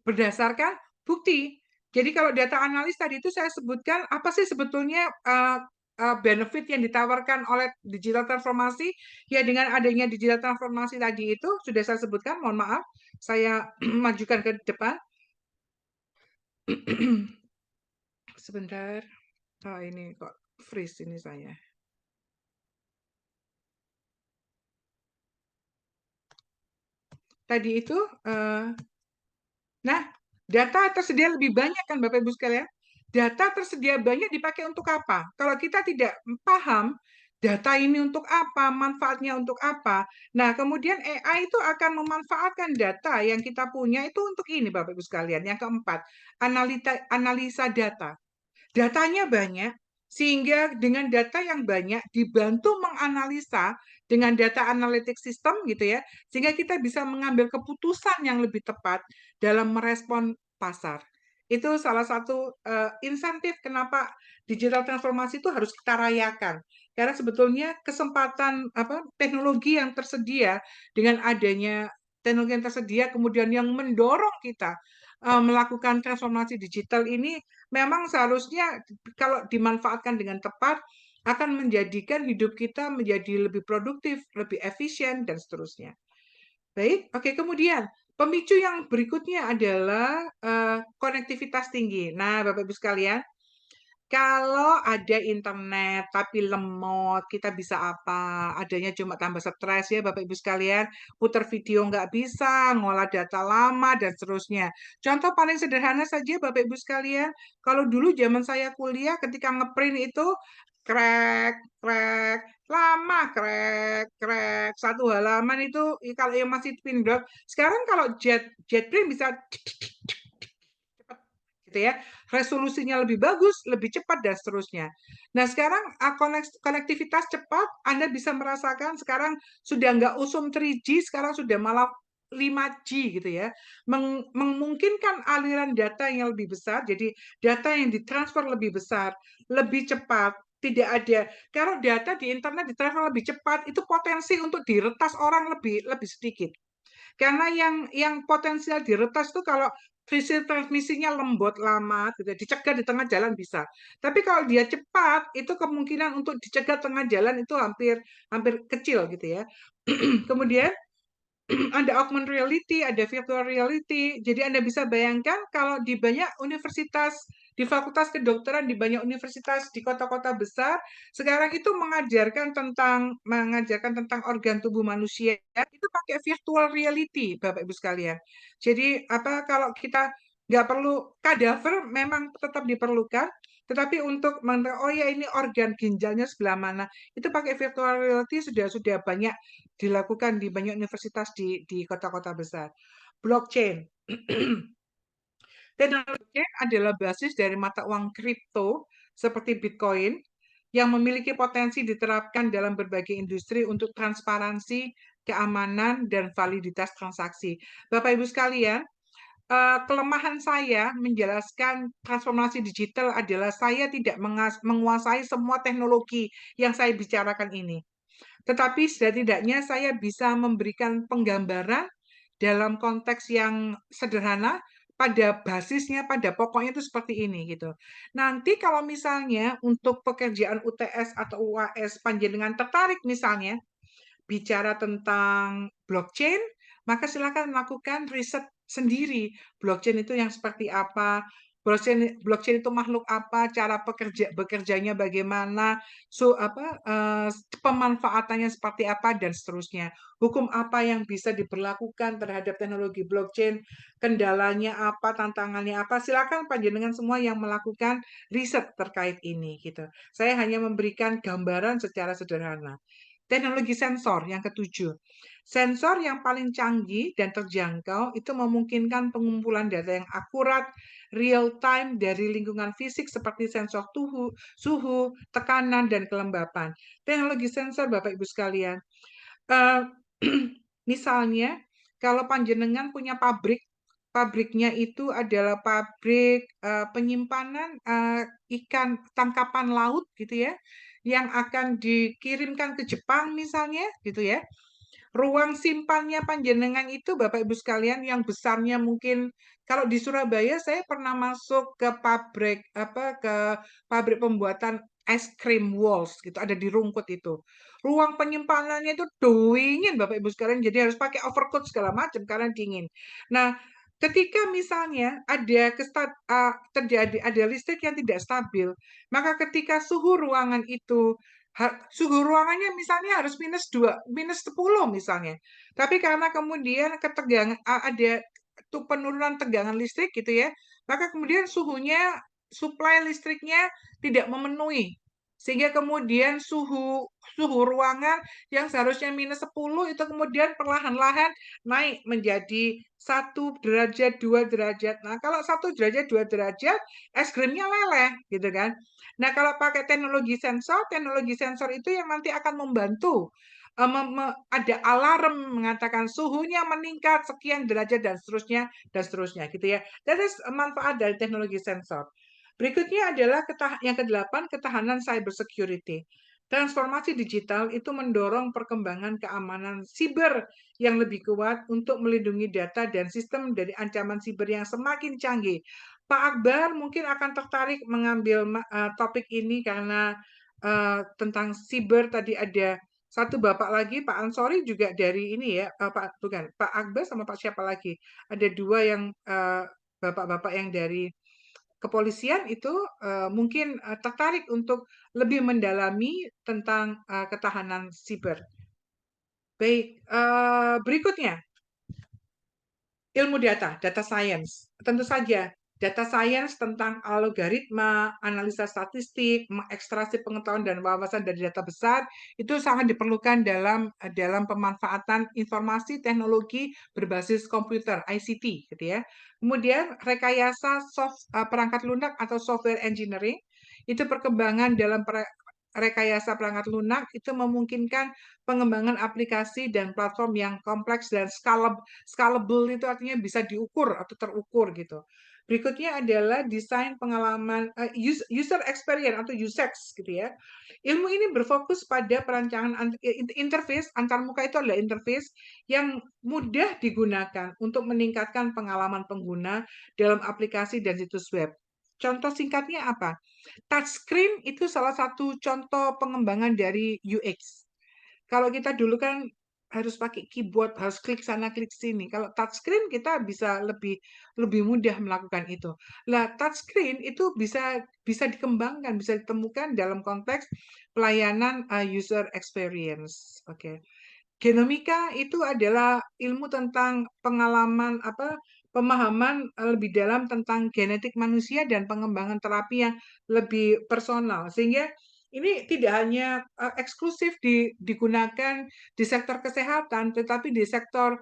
berdasarkan bukti. Jadi kalau data analis tadi itu saya sebutkan apa sih sebetulnya benefit yang ditawarkan oleh digital transformasi, ya dengan adanya digital transformasi tadi itu sudah saya sebutkan, mohon maaf, saya majukan ke depan. Sebentar, ini kok freeze ini saya. Tadi itu, nah data tersedia lebih banyak kan Bapak Ibu sekalian? Data tersedia banyak dipakai untuk apa? Kalau kita tidak paham data ini untuk apa, manfaatnya untuk apa. Nah, kemudian AI itu akan memanfaatkan data yang kita punya itu untuk ini Bapak Ibu sekalian. Yang keempat, analisa data. Datanya banyak, sehingga dengan data yang banyak dibantu menganalisa dengan data analitik sistem gitu ya, sehingga kita bisa mengambil keputusan yang lebih tepat dalam merespon pasar. Itu salah satu insentif kenapa digital transformasi itu harus kita rayakan. Karena sebetulnya kesempatan teknologi yang tersedia dengan adanya teknologi yang tersedia kemudian yang mendorong kita melakukan transformasi digital ini memang seharusnya kalau dimanfaatkan dengan tepat akan menjadikan hidup kita menjadi lebih produktif, lebih efisien, dan seterusnya. Baik, oke, kemudian pemicu yang berikutnya adalah konektivitas tinggi. Nah, Bapak Ibu sekalian, kalau ada internet tapi lemot, kita bisa apa? Adanya cuma tambah stres ya Bapak Ibu sekalian, putar video nggak bisa, ngolah data lama, dan seterusnya. Contoh paling sederhana saja Bapak Ibu sekalian, kalau dulu zaman saya kuliah ketika ngeprint itu krek, krek, lama krek, satu halaman itu kalau yang masih pindot, sekarang kalau JetPrint bisa gitu ya, resolusinya lebih bagus, lebih cepat dan seterusnya. Nah sekarang konektivitas cepat, Anda bisa merasakan sekarang sudah nggak usum 3G, sekarang sudah malah 5G gitu ya, memungkinkan aliran data yang lebih besar, jadi data yang ditransfer lebih besar, lebih cepat, tidak ada. Kalau data di internet ditransfer lebih cepat, itu potensi untuk diretas orang lebih sedikit. Karena yang potensial diretas itu kalau visi transmisinya lembut, lama, gitu, dicegah di tengah jalan bisa. Tapi kalau dia cepat, itu kemungkinan untuk dicegah tengah jalan itu hampir kecil gitu ya. Kemudian ada augmented reality, ada virtual reality. Jadi Anda bisa bayangkan kalau di banyak universitas, di fakultas kedokteran, di banyak universitas di kota-kota besar, sekarang itu mengajarkan tentang organ tubuh manusia itu pakai virtual reality, Bapak Ibu sekalian. Jadi kalau kita Nggak perlu kadaver, memang tetap diperlukan, tetapi untuk oh ya ini organ ginjalnya sebelah mana, itu pakai virtual reality sudah banyak dilakukan di banyak universitas di kota-kota besar. Blockchain. Teknologi blockchain adalah basis dari mata uang kripto seperti Bitcoin yang memiliki potensi diterapkan dalam berbagai industri untuk transparansi, keamanan, dan validitas transaksi. Bapak Ibu sekalian, kelemahan saya menjelaskan transformasi digital adalah saya tidak menguasai semua teknologi yang saya bicarakan ini. Tetapi setidaknya saya bisa memberikan penggambaran dalam konteks yang sederhana, pada basisnya, pada pokoknya itu seperti ini gitu. Nanti kalau misalnya untuk pekerjaan UTS atau UAS panjenengan tertarik misalnya bicara tentang blockchain, maka silakan melakukan riset sendiri. Blockchain itu yang seperti apa? Blockchain itu makhluk apa? Cara bekerjanya bagaimana? Pemanfaatannya seperti apa dan seterusnya. Hukum apa yang bisa diberlakukan terhadap teknologi blockchain? Kendalanya apa? Tantangannya apa? Silakan panjenengan semua yang melakukan riset terkait ini gitu. Saya hanya memberikan gambaran secara sederhana. Teknologi sensor yang ketujuh. Sensor yang paling canggih dan terjangkau itu memungkinkan pengumpulan data yang akurat, real time dari lingkungan fisik seperti sensor suhu, tekanan, dan kelembapan. Teknologi sensor, Bapak Ibu sekalian, misalnya kalau panjenengan punya pabriknya itu adalah pabrik penyimpanan ikan tangkapan laut gitu ya, yang akan dikirimkan ke Jepang misalnya gitu ya. Ruang simpannya panjenengan itu Bapak Ibu sekalian yang besarnya mungkin kalau di Surabaya saya pernah masuk ke pabrik pembuatan es krim Walls gitu, ada di Rungkut itu. Ruang penyimpanannya itu dingin Bapak Ibu sekalian, jadi harus pakai overcoat segala macam karena dingin. Nah, ketika misalnya terjadi ada listrik yang tidak stabil, maka ketika suhu ruangan itu suhu ruangannya misalnya harus minus 10 misalnya. Tapi karena kemudian ada penurunan tegangan listrik gitu ya, maka kemudian suplai listriknya tidak memenuhi. Sehingga kemudian suhu ruangan yang seharusnya minus 10 itu kemudian perlahan-lahan naik menjadi 1 derajat, 2 derajat. Nah, kalau 1 derajat, 2 derajat, es krimnya meleleh, gitu kan. Nah, kalau pakai teknologi sensor itu yang nanti akan membantu ada alarm mengatakan suhunya meningkat sekian derajat dan seterusnya gitu ya. That is manfaat dari teknologi sensor. Berikutnya adalah yang ke-8, ketahanan cyber security. Transformasi digital itu mendorong perkembangan keamanan siber yang lebih kuat untuk melindungi data dan sistem dari ancaman siber yang semakin canggih. Pak Akbar mungkin akan tertarik mengambil topik ini karena tentang siber tadi ada satu bapak lagi, Pak Ansori juga dari ini ya, Pak Akbar sama Pak siapa lagi? Ada dua yang bapak-bapak yang dari kepolisian itu mungkin tertarik untuk lebih mendalami tentang ketahanan siber. Baik, berikutnya ilmu data science. Tentu saja data science tentang algoritma, analisa statistik, mengekstraksi pengetahuan dan wawasan dari data besar itu sangat diperlukan dalam pemanfaatan informasi teknologi berbasis komputer (ICT) gitu ya. Kemudian rekayasa perangkat lunak atau software engineering itu perkembangan dalam rekayasa perangkat lunak itu memungkinkan pengembangan aplikasi dan platform yang kompleks dan scalable itu artinya bisa diukur atau terukur gitu. Berikutnya adalah desain pengalaman user experience atau UX gitu ya. Ilmu ini berfokus pada perancangan interface antarmuka itu adalah interface yang mudah digunakan untuk meningkatkan pengalaman pengguna dalam aplikasi dan situs web. Contoh singkatnya apa? Touchscreen itu salah satu contoh pengembangan dari UX. Kalau kita dulu kan harus pakai keyboard, harus klik sana, klik sini. Kalau touchscreen kita bisa lebih mudah melakukan itu. Lah, touchscreen itu bisa dikembangkan, bisa ditemukan dalam konteks pelayanan user experience. Oke. Genomika itu adalah ilmu tentang pemahaman lebih dalam tentang genetik manusia dan pengembangan terapi yang lebih personal. Sehingga ini tidak hanya eksklusif digunakan di sektor kesehatan, tetapi di sektor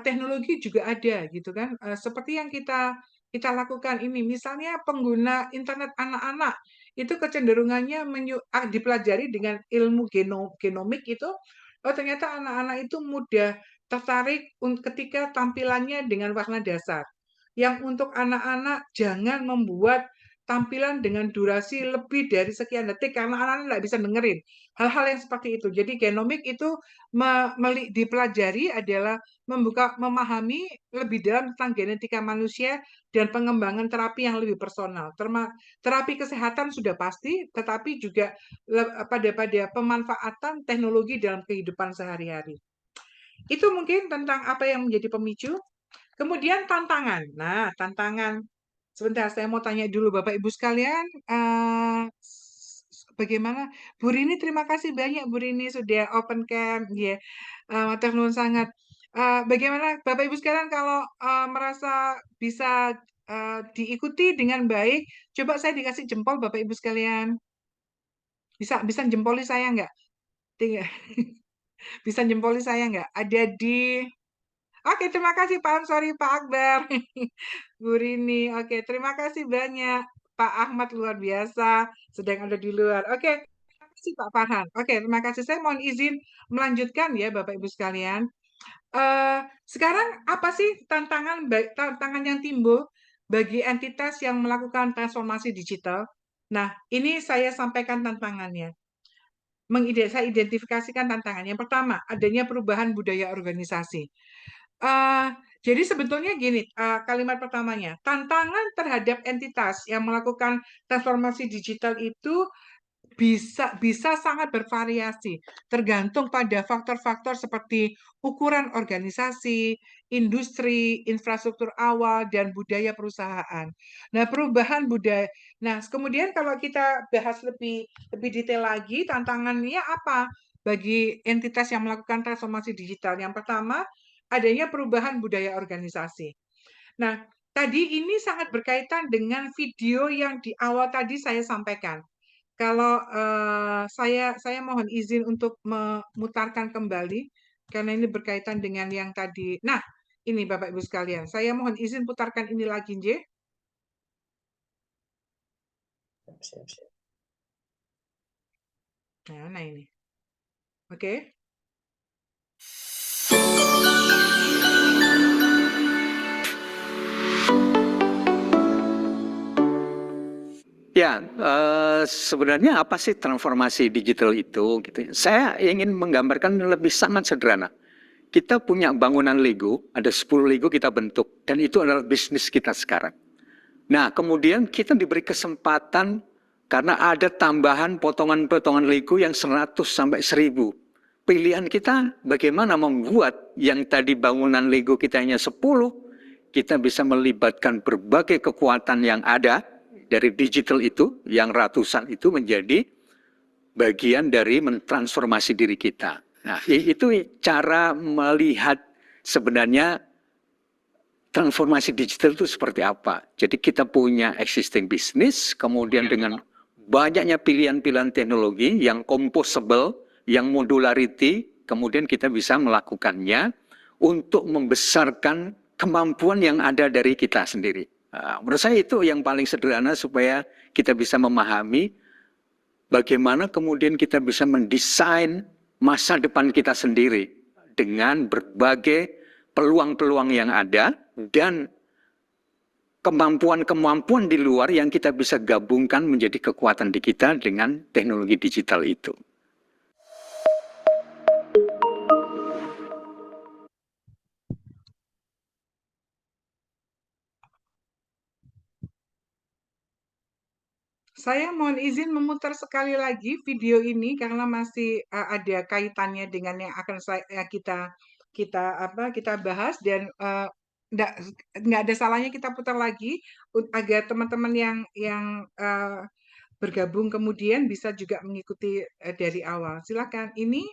teknologi juga ada gitu kan. Seperti yang kita lakukan ini, misalnya pengguna internet anak-anak itu kecenderungannya dipelajari dengan ilmu genomik itu, oh ternyata anak-anak itu mudah tertarik ketika tampilannya dengan warna dasar. Yang untuk anak-anak jangan membuat tampilan dengan durasi lebih dari sekian detik karena anak-anak nggak bisa dengerin. Hal-hal yang seperti itu. Jadi genomik itu dipelajari adalah memahami lebih dalam tentang genetika manusia dan pengembangan terapi yang lebih personal. Terapi kesehatan sudah pasti, tetapi juga pada pemanfaatan teknologi dalam kehidupan sehari-hari. Itu mungkin tentang apa yang menjadi pemicu. Kemudian tantangan. Nah, tantangan. Sebentar, saya mau tanya dulu Bapak Ibu sekalian. Bagaimana? Bu Rini, terima kasih banyak Bu Rini sudah open cam. Ya, matur nuwun sangat. Bagaimana Bapak Ibu sekalian kalau merasa bisa diikuti dengan baik, coba saya dikasih jempol Bapak Ibu sekalian. Bisa jempoli saya nggak? Bisa jempoli saya nggak? Ada di... Oke, terima kasih Pak Ansori, Pak Akbar, Bu Rini. Oke, terima kasih banyak. Pak Ahmad luar biasa, sedang ada di luar. Oke, terima kasih Pak Farhan. Oke, terima kasih. Saya mohon izin melanjutkan ya Bapak Ibu sekalian. Sekarang apa sih tantangan yang timbul bagi entitas yang melakukan transformasi digital? Nah, ini saya sampaikan tantangannya. Saya identifikasikan tantangannya. Yang pertama, adanya perubahan budaya organisasi. Jadi sebetulnya gini, kalimat pertamanya, tantangan terhadap entitas yang melakukan transformasi digital itu bisa sangat bervariasi, tergantung pada faktor-faktor seperti ukuran organisasi, industri, infrastruktur awal, dan budaya perusahaan. Nah, perubahan budaya. Nah, kemudian kalau kita bahas lebih detail lagi, tantangannya apa bagi entitas yang melakukan transformasi digital? Yang pertama, adanya perubahan budaya organisasi. Nah, tadi ini sangat berkaitan dengan video yang di awal tadi saya sampaikan. Kalau saya mohon izin untuk memutarkan kembali, karena ini berkaitan dengan yang tadi. Nah, ini Bapak Ibu sekalian, saya mohon izin putarkan ini lagi, Nje. Nah, ini. Oke. Ya, sebenarnya apa sih transformasi digital itu? Gitu. Saya ingin menggambarkan lebih sangat sederhana. Kita punya bangunan Lego, ada 10 Lego kita bentuk, dan itu adalah bisnis kita sekarang. Nah, kemudian kita diberi kesempatan karena ada tambahan potongan-potongan Lego yang 100 sampai 1000. Pilihan kita bagaimana membuat yang tadi bangunan Lego kita hanya 10, kita bisa melibatkan berbagai kekuatan yang ada, dari digital itu, yang ratusan itu menjadi bagian dari mentransformasi diri kita. Nah, itu cara melihat sebenarnya transformasi digital itu seperti apa. Jadi kita punya existing business, kemudian dengan banyaknya pilihan-pilihan teknologi yang composable, yang modularity, kemudian kita bisa melakukannya untuk membesarkan kemampuan yang ada dari kita sendiri. Menurut saya itu yang paling sederhana supaya kita bisa memahami bagaimana kemudian kita bisa mendesain masa depan kita sendiri dengan berbagai peluang-peluang yang ada dan kemampuan-kemampuan di luar yang kita bisa gabungkan menjadi kekuatan di kita dengan teknologi digital itu. Saya mohon izin memutar sekali lagi video ini karena masih ada kaitannya dengan yang akan kita bahas dan nggak ada salahnya kita putar lagi agar teman-teman yang bergabung kemudian bisa juga mengikuti dari awal. Silakan. Ini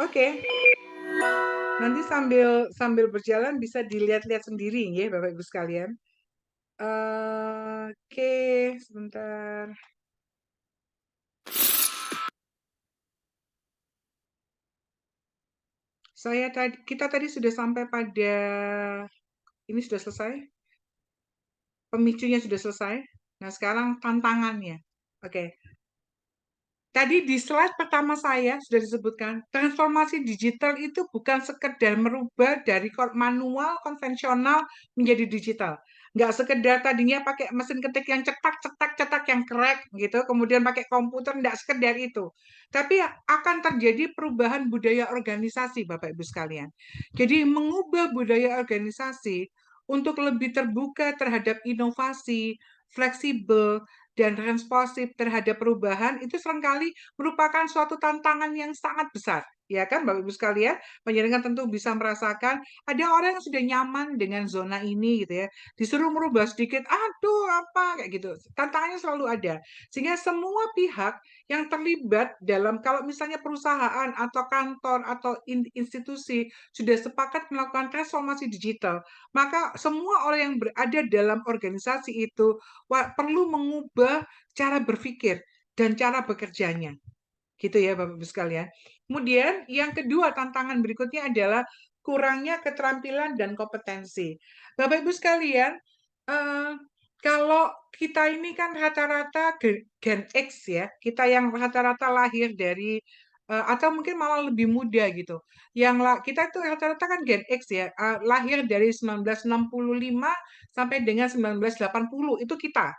Oke. Nanti sambil berjalan bisa dilihat-lihat sendiri ya Bapak Ibu sekalian. Oke, sebentar. Kita tadi sudah sampai pada ini sudah selesai. Pemicunya sudah selesai. Nah, sekarang tantangannya. Oke. Tadi di slide pertama saya sudah disebutkan, transformasi digital itu bukan sekedar merubah dari manual konvensional menjadi digital. Nggak sekedar tadinya pakai mesin ketik yang cetak yang crack gitu, kemudian pakai komputer, nggak sekedar itu. Tapi akan terjadi perubahan budaya organisasi, Bapak Ibu sekalian. Jadi mengubah budaya organisasi untuk lebih terbuka terhadap inovasi, fleksibel, dan responsif terhadap perubahan itu seringkali merupakan suatu tantangan yang sangat besar. Ya kan, Bapak Ibu sekalian, penjenengan tentu bisa merasakan ada orang yang sudah nyaman dengan zona ini gitu ya. Disuruh merubah sedikit, aduh apa kayak gitu. Tantangannya selalu ada. Sehingga semua pihak yang terlibat dalam kalau misalnya perusahaan atau kantor atau institusi sudah sepakat melakukan transformasi digital, maka semua orang yang berada dalam organisasi itu perlu mengubah cara berpikir dan cara bekerjanya. Gitu ya Bapak Ibu sekalian. Kemudian yang kedua tantangan berikutnya adalah kurangnya keterampilan dan kompetensi. Bapak Ibu sekalian, kalau kita ini kan rata-rata Gen X ya, kita yang rata-rata lahir dari atau mungkin malah lebih muda gitu. Kita itu rata-rata kan Gen X ya, lahir dari 1965 sampai dengan 1980 itu kita.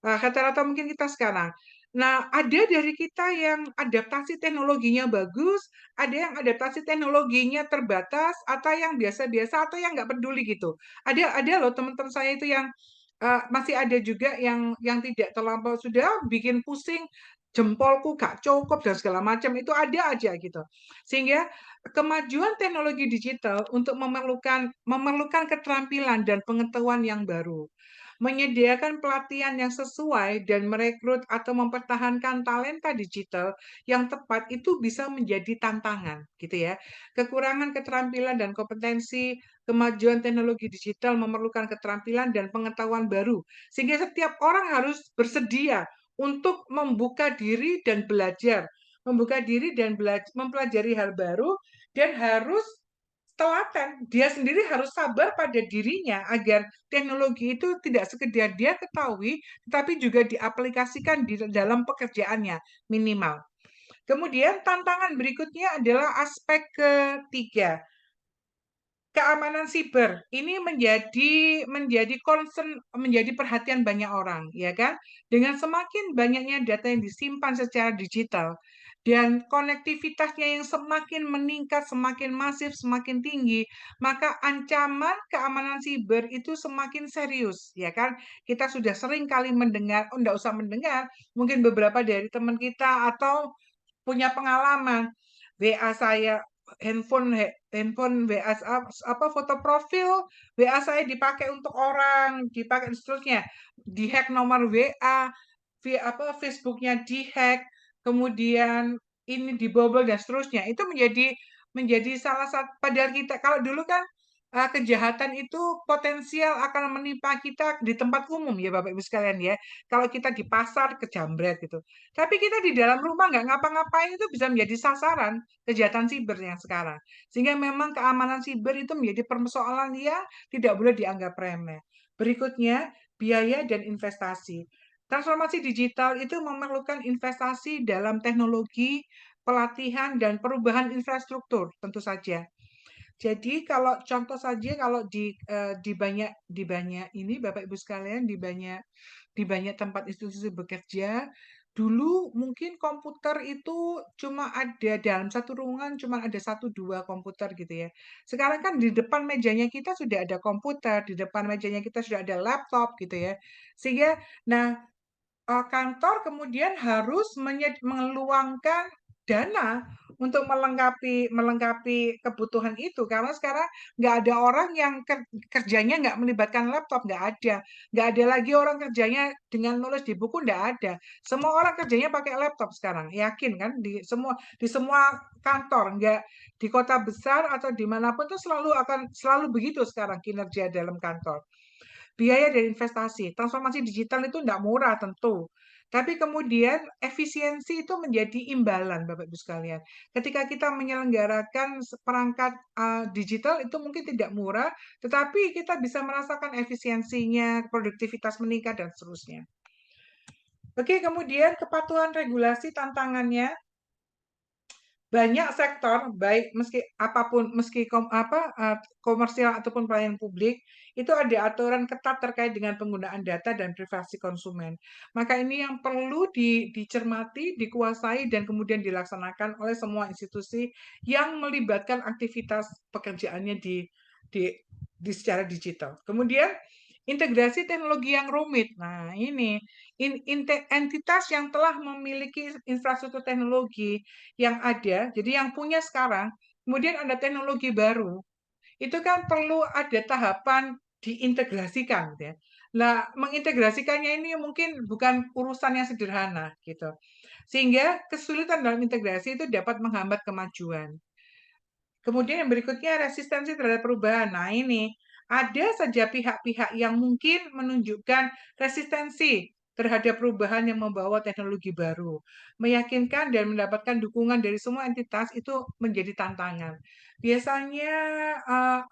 Rata-rata mungkin kita sekarang. Nah, ada dari kita yang adaptasi teknologinya bagus, ada yang adaptasi teknologinya terbatas, atau yang biasa-biasa, atau yang nggak peduli gitu. Ada loh teman-teman saya itu yang masih ada juga yang tidak terlampau sudah bikin pusing, jempolku gak cukup dan segala macam itu ada aja gitu. Sehingga kemajuan teknologi digital untuk memerlukan keterampilan dan pengetahuan yang baru. Menyediakan pelatihan yang sesuai dan merekrut atau mempertahankan talenta digital yang tepat itu bisa menjadi tantangan, gitu ya. Kekurangan keterampilan dan kompetensi, kemajuan teknologi digital memerlukan keterampilan dan pengetahuan baru, sehingga setiap orang harus bersedia untuk membuka diri dan belajar, mempelajari hal baru, dan harus telaten. Dia sendiri harus sabar pada dirinya agar teknologi itu tidak sekedar dia ketahui, tetapi juga diaplikasikan di dalam pekerjaannya minimal. Kemudian tantangan berikutnya adalah aspek ketiga, keamanan siber. Ini menjadi concern, menjadi perhatian banyak orang, ya kan? Dengan semakin banyaknya data yang disimpan secara digital dan konektivitasnya yang semakin meningkat, semakin masif, semakin tinggi, maka ancaman keamanan siber itu semakin serius, ya kan? Kita sudah sering kali mendengar, enggak usah mendengar, mungkin beberapa dari teman kita atau punya pengalaman. WA saya, handphone WA apa foto profil WA saya dipakai untuk orang, dipakai seterusnya, dihack nomor WA, Facebooknya dihack, kemudian ini dibobol dan seterusnya. Itu menjadi salah satu, padahal kita kalau dulu kan kejahatan itu potensial akan menimpa kita di tempat umum ya Bapak Ibu sekalian ya. Kalau kita di pasar kejamret gitu. Tapi kita di dalam rumah nggak ngapa-ngapain itu bisa menjadi sasaran kejahatan siber yang sekarang. Sehingga memang keamanan siber itu menjadi persoalan yang tidak boleh dianggap remeh. Berikutnya, biaya dan investasi. Transformasi digital itu memerlukan investasi dalam teknologi, pelatihan, dan perubahan infrastruktur, tentu saja. Jadi kalau contoh saja kalau di banyak ini Bapak Ibu sekalian di banyak tempat institusi bekerja, dulu mungkin komputer itu cuma ada dalam satu ruangan cuma ada 1-2 komputer gitu ya. Sekarang kan di depan mejanya kita sudah ada komputer, di depan mejanya kita sudah ada laptop gitu ya. Sehingga kantor kemudian harus mengeluangkan dana untuk melengkapi kebutuhan itu, karena sekarang nggak ada orang yang kerjanya nggak melibatkan laptop, nggak ada lagi orang kerjanya dengan nulis di buku, nggak ada. Semua orang kerjanya pakai laptop sekarang, yakin kan? Di semua kantor, nggak di kota besar atau dimanapun tuh selalu begitu sekarang kinerja dalam kantor. Biaya dan investasi, transformasi digital itu nggak murah tentu. Tapi kemudian efisiensi itu menjadi imbalan, Bapak Ibu sekalian. Ketika kita menyelenggarakan perangkat digital itu mungkin tidak murah, tetapi kita bisa merasakan efisiensinya, produktivitas meningkat, dan seterusnya. Oke, kemudian kepatuhan regulasi tantangannya. Banyak sektor, baik komersial ataupun pelayanan publik, itu ada aturan ketat terkait dengan penggunaan data dan privasi konsumen. Maka ini yang perlu dicermati, dikuasai, dan kemudian dilaksanakan oleh semua institusi yang melibatkan aktivitas pekerjaannya di secara digital. Kemudian integrasi teknologi yang rumit. Nah, ini entitas yang telah memiliki infrastruktur teknologi yang ada, jadi yang punya sekarang, kemudian ada teknologi baru, itu kan perlu ada tahapan diintegrasikan, ya. Nah, mengintegrasikannya ini mungkin bukan urusan yang sederhana, gitu. Sehingga kesulitan dalam integrasi itu dapat menghambat kemajuan. Kemudian yang berikutnya resistensi terhadap perubahan. Nah, ini ada saja pihak-pihak yang mungkin menunjukkan resistensi terhadap perubahan yang membawa teknologi baru. Meyakinkan dan mendapatkan dukungan dari semua entitas itu menjadi tantangan. Biasanya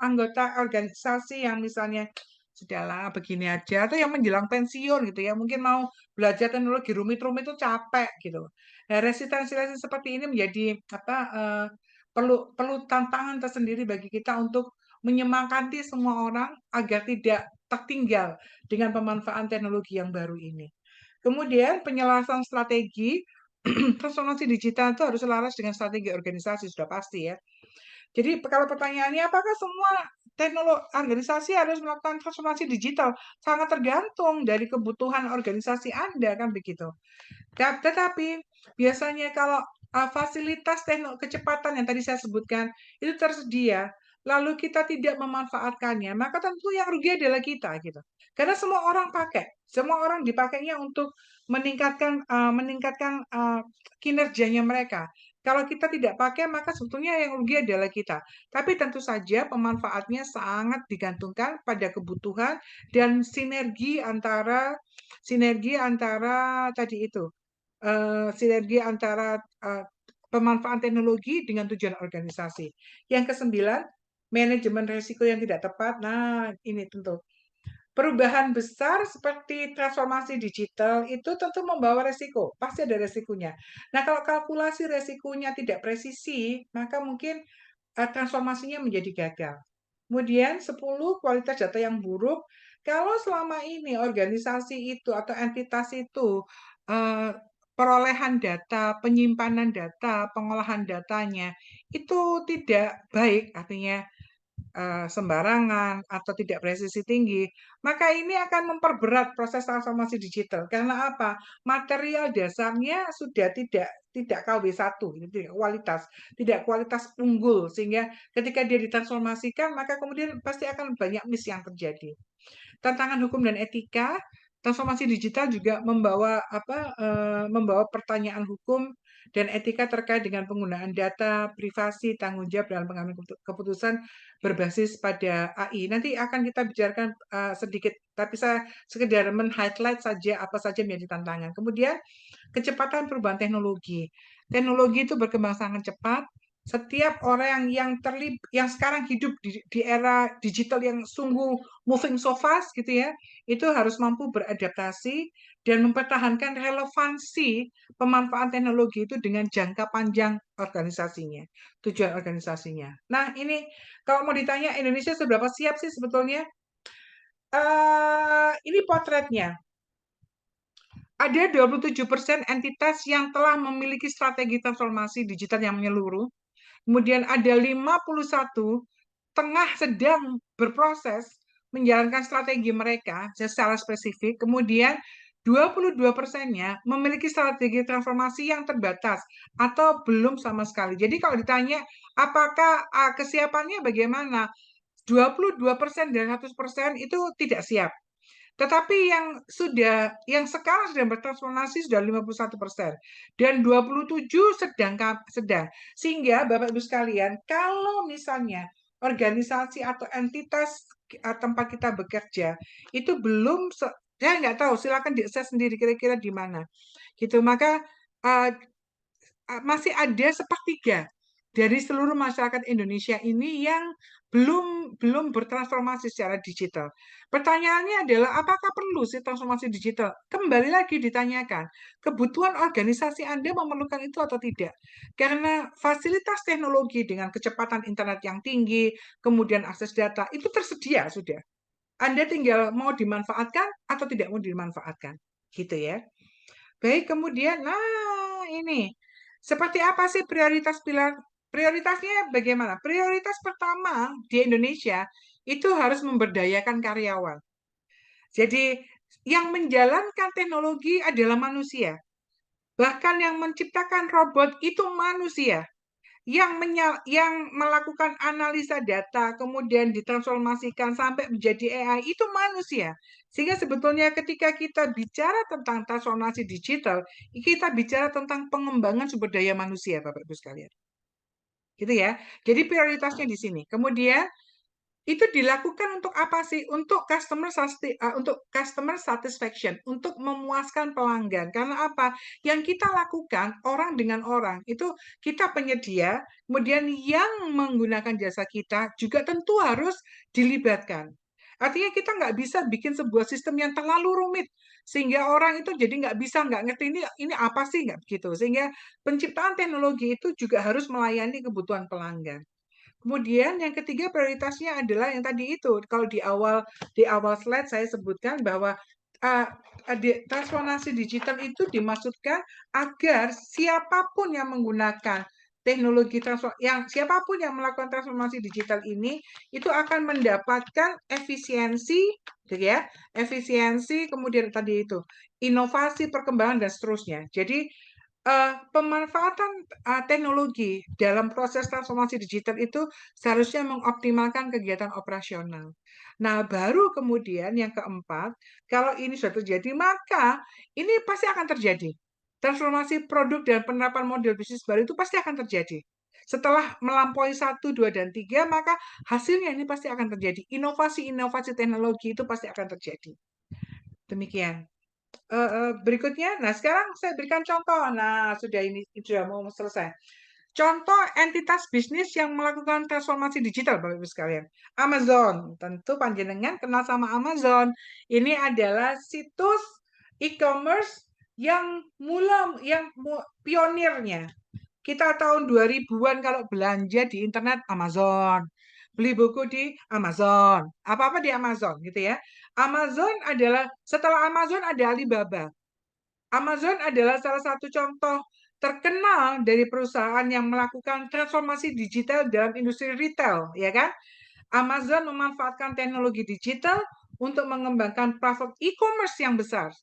anggota organisasi yang misalnya sudahlah begini aja, atau yang menjelang pensiun gitu ya, mungkin mau belajar teknologi rumit-rumit itu capek gitu. Nah, resistensi seperti ini menjadi perlu tantangan tersendiri bagi kita untuk menyemangati semua orang agar tidak tertinggal dengan pemanfaatan teknologi yang baru ini. Kemudian penyelarasan strategi transformasi digital itu harus selaras dengan strategi organisasi, sudah pasti ya. Jadi kalau pertanyaannya apakah semua organisasi harus melakukan transformasi digital? Sangat tergantung dari kebutuhan organisasi Anda, kan begitu. Tetapi biasanya kalau fasilitas kecepatan yang tadi saya sebutkan itu tersedia, lalu kita tidak memanfaatkannya, maka tentu yang rugi adalah kita gitu. Karena semua orang pakai, semua orang dipakainya untuk meningkatkan kinerjanya mereka. Kalau kita tidak pakai, maka sebetulnya yang rugi adalah kita. Tapi tentu saja pemanfaatnya sangat digantungkan pada kebutuhan dan sinergi antara tadi itu. Sinergi antara pemanfaatan teknologi dengan tujuan organisasi. Yang kesembilan, manajemen risiko yang tidak tepat. Nah, ini tentu. Perubahan besar seperti transformasi digital itu tentu membawa resiko, pasti ada resikonya. Nah, kalau kalkulasi resikonya tidak presisi, maka mungkin transformasinya menjadi gagal. Kemudian 10, kualitas data yang buruk. Kalau selama ini organisasi itu atau entitas itu perolehan data, penyimpanan data, pengolahan datanya itu tidak baik, artinya sembarangan atau tidak presisi tinggi, maka ini akan memperberat proses transformasi digital. Karena apa? Material dasarnya sudah tidak KW1, tidak kualitas unggul, sehingga ketika dia ditransformasikan, maka kemudian pasti akan banyak miss yang terjadi. Tantangan hukum dan etika, transformasi digital juga membawa pertanyaan hukum dan etika terkait dengan penggunaan data, privasi, tanggung jawab dalam pengambilan keputusan berbasis pada AI. Nanti akan kita bicarakan sedikit, tapi saya sekedar men-highlight saja apa saja menjadi tantangan. Kemudian kecepatan perubahan teknologi. Teknologi itu berkembang sangat cepat. Setiap orang yang sekarang hidup di era digital yang sungguh moving so fast gitu ya, itu harus mampu beradaptasi dan mempertahankan relevansi pemanfaatan teknologi itu dengan jangka panjang organisasinya, tujuan organisasinya. Nah, ini kalau mau ditanya Indonesia seberapa siap sih sebetulnya? Ini potretnya. Ada 27% entitas yang telah memiliki strategi transformasi digital yang menyeluruh. Kemudian ada 51 tengah sedang berproses menjalankan strategi mereka secara spesifik. Kemudian 22%-nya memiliki strategi transformasi yang terbatas atau belum sama sekali. Jadi kalau ditanya apakah kesiapannya bagaimana, 22% dan 100% itu tidak siap. Tetapi yang sekarang sedang bertransformasi sudah 51% dan 27 sedang. Sehingga Bapak Ibu sekalian, kalau misalnya organisasi atau entitas tempat kita bekerja itu belum, saya nggak tahu, silakan diakses sendiri kira-kira di mana. Gitu, maka masih ada sepertiga dari seluruh masyarakat Indonesia ini yang belum bertransformasi secara digital. Pertanyaannya adalah apakah perlu sih transformasi digital? Kembali lagi ditanyakan, kebutuhan organisasi Anda memerlukan itu atau tidak? Karena fasilitas teknologi dengan kecepatan internet yang tinggi, kemudian akses data, itu tersedia sudah. Anda tinggal mau dimanfaatkan atau tidak mau dimanfaatkan. Gitu ya. Baik, kemudian, ini. Seperti apa sih prioritas pilar? Prioritasnya bagaimana? Prioritas pertama di Indonesia itu harus memberdayakan karyawan. Jadi yang menjalankan teknologi adalah manusia. Bahkan yang menciptakan robot itu manusia. Yang melakukan analisa data, kemudian ditransformasikan sampai menjadi AI, itu manusia. Sehingga sebetulnya ketika kita bicara tentang transformasi digital, kita bicara tentang pengembangan sumber daya manusia, Bapak Ibu sekalian. Gitu ya. Jadi prioritasnya di sini. Kemudian itu dilakukan untuk apa sih? Untuk customer satisfaction, untuk memuaskan pelanggan. Karena apa? Yang kita lakukan orang dengan orang itu kita penyedia, kemudian yang menggunakan jasa kita juga tentu harus dilibatkan. Artinya kita nggak bisa bikin sebuah sistem yang terlalu rumit sehingga orang itu jadi nggak ngerti ini apa sih, nggak begitu. Sehingga penciptaan teknologi itu juga harus melayani kebutuhan pelanggan. Kemudian yang ketiga prioritasnya adalah yang tadi itu. Kalau di awal slide saya sebutkan bahwa transformasi digital itu dimaksudkan agar siapapun yang menggunakan teknologi siapapun yang melakukan transformasi digital ini itu akan mendapatkan efisiensi, gitu ya, efisiensi, kemudian tadi itu inovasi, perkembangan dan seterusnya. Jadi pemanfaatan teknologi dalam proses transformasi digital itu seharusnya mengoptimalkan kegiatan operasional. Nah, baru kemudian yang keempat, kalau ini sudah terjadi, maka ini pasti akan terjadi. Transformasi produk dan penerapan model bisnis baru itu pasti akan terjadi. Setelah melampaui 1, 2, dan 3, maka hasilnya ini pasti akan terjadi. Inovasi-inovasi teknologi itu pasti akan terjadi. Demikian. Berikutnya, nah sekarang saya berikan contoh. Nah, sudah mau selesai. Contoh entitas bisnis yang melakukan transformasi digital, Bapak Ibu sekalian. Amazon, tentu panjenengan kenal sama Amazon. Ini adalah situs e-commerce yang pionirnya. Kita tahun 2000-an kalau belanja di internet Amazon, beli buku di Amazon, apa-apa di Amazon gitu ya. Setelah Amazon ada Alibaba. Amazon adalah salah satu contoh terkenal dari perusahaan yang melakukan transformasi digital dalam industri retail, ya kan? Amazon memanfaatkan teknologi digital untuk mengembangkan platform e-commerce yang besar.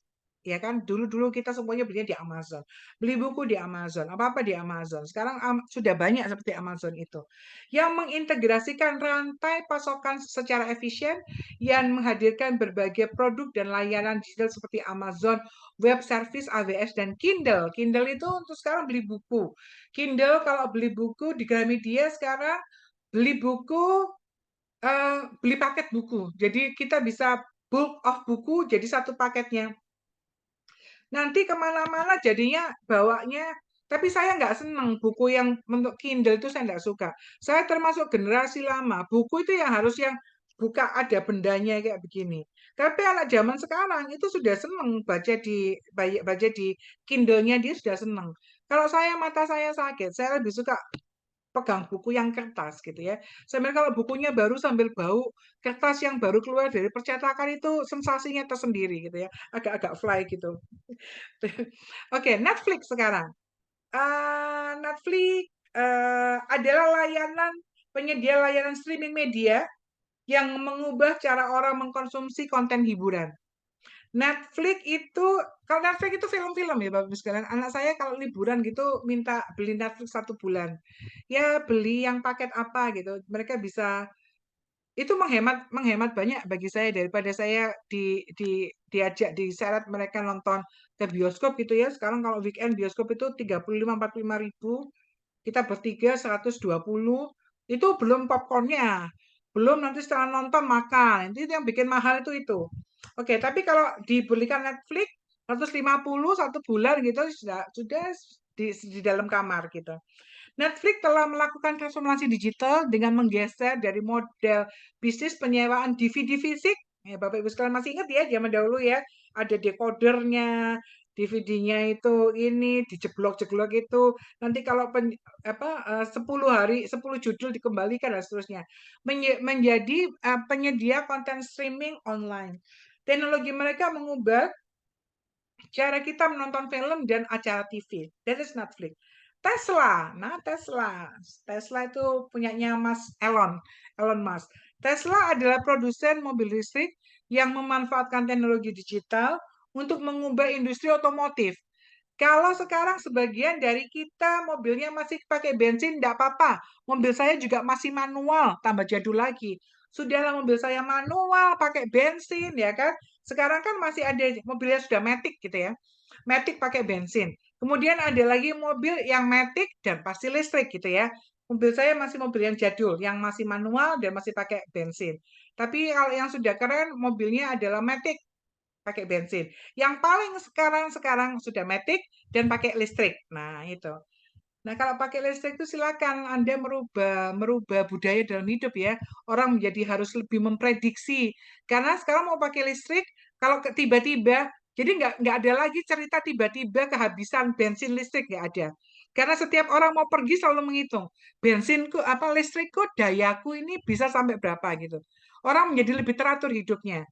Ya kan, dulu kita semuanya belinya di Amazon, beli buku di Amazon, apa-apa di Amazon. Sekarang sudah banyak seperti Amazon itu, yang mengintegrasikan rantai pasokan secara efisien, yang menghadirkan berbagai produk dan layanan digital seperti Amazon Web Service, AWS, dan Kindle. Kindle itu untuk sekarang beli buku. Kindle kalau beli buku di Gramedia sekarang beli buku, beli paket buku. Jadi kita bisa bulk of buku jadi satu paketnya. Nanti kemana-mana jadinya bawanya, tapi saya nggak seneng buku yang bentuk Kindle itu saya nggak suka. Saya termasuk generasi lama, buku itu yang harus yang buka ada bendanya kayak begini. Tapi anak zaman sekarang itu sudah seneng baca di Kindle-nya, dia sudah seneng. Kalau mata saya sakit, saya lebih suka pegang buku yang kertas gitu ya. Sambil kalau bukunya baru sambil bau kertas yang baru keluar dari percetakan itu sensasinya tersendiri gitu ya. Agak-agak fly gitu. Oke, Netflix sekarang. Netflix adalah penyedia layanan streaming media yang mengubah cara orang mengkonsumsi konten hiburan. Netflix itu, kalau Netflix itu film-film ya Bapak Ibu sekalian. Anak saya kalau liburan gitu minta beli Netflix 1 bulan. Ya beli yang paket apa gitu. Mereka bisa itu menghemat banyak bagi saya daripada saya diajak diseret mereka nonton ke bioskop gitu ya. Sekarang kalau weekend bioskop itu 35-45 ribu, kita bertiga 120, itu belum popcornnya, belum nanti setelah nonton makan. Itu yang bikin mahal itu. Oke, tapi kalau dibelikan Netflix 150 1 bulan gitu sudah di dalam kamar gitu. Netflix telah melakukan transformasi digital dengan menggeser dari model bisnis penyewaan DVD fisik. Ya, Bapak Ibu sekalian masih ingat ya zaman dahulu ya, ada dekodernya, DVD-nya itu ini dijeblok-jeblok itu. Nanti kalau 10 hari 10 judul dikembalikan dan seterusnya. Menjadi penyedia konten streaming online. Teknologi mereka mengubah cara kita menonton film dan acara TV. That is Netflix. Tesla. Nah, Tesla itu punyanya Mas Elon Musk. Tesla adalah produsen mobil listrik yang memanfaatkan teknologi digital untuk mengubah industri otomotif. Kalau sekarang sebagian dari kita mobilnya masih pakai bensin, enggak apa-apa. Mobil saya juga masih manual, tambah jadul lagi. Sudahlah mobil saya manual, pakai bensin, ya kan? Sekarang kan masih ada mobilnya sudah matic gitu ya. Matic pakai bensin. Kemudian ada lagi mobil yang matic dan pasti listrik gitu ya. Mobil saya masih mobil yang jadul, yang masih manual dan masih pakai bensin. Tapi kalau yang sudah keren, mobilnya adalah matic pakai bensin. Yang paling sekarang sudah matic dan pakai listrik. Nah, itu. Nah, kalau pakai listrik itu silakan Anda merubah budaya dalam hidup ya. Orang menjadi harus lebih memprediksi. Karena sekarang mau pakai listrik, kalau tiba-tiba, jadi nggak ada lagi cerita tiba-tiba kehabisan bensin listrik, nggak ada. Karena setiap orang mau pergi selalu menghitung bensinku listrikku dayaku ini bisa sampai berapa gitu. Orang menjadi lebih teratur hidupnya.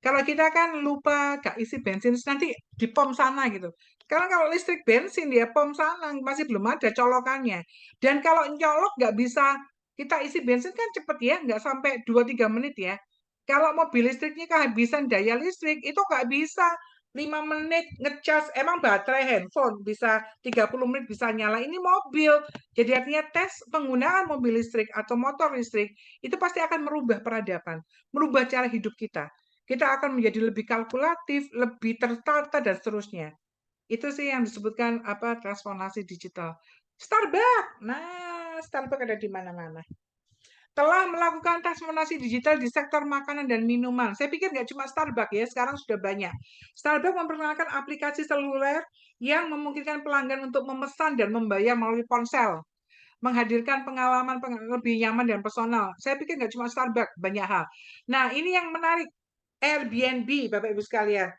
Kalau kita kan lupa gak isi bensin nanti di pom sana gitu. Sekarang kalau listrik bensin dia pom sana masih belum ada colokannya. Dan kalau nyolok nggak bisa kita isi bensin kan cepet ya, nggak sampai 2-3 menit ya. Kalau mobil listriknya kehabisan daya listrik itu nggak bisa 5 menit ngecas, emang baterai handphone bisa 30 menit bisa nyala. Ini mobil. Jadi artinya tes penggunaan mobil listrik atau motor listrik itu pasti akan merubah peradaban, merubah cara hidup kita. Kita akan menjadi lebih kalkulatif, lebih tertata dan seterusnya. Itu sih yang disebutkan transformasi digital. Starbucks. Nah, Starbucks ada di mana-mana. Telah melakukan transformasi digital di sektor makanan dan minuman. Saya pikir nggak cuma Starbucks ya, sekarang sudah banyak. Starbucks memperkenalkan aplikasi seluler yang memungkinkan pelanggan untuk memesan dan membayar melalui ponsel, menghadirkan pengalaman lebih nyaman dan personal. Saya pikir nggak cuma Starbucks, banyak hal. Nah, ini yang menarik. Airbnb, Bapak Ibu sekalian.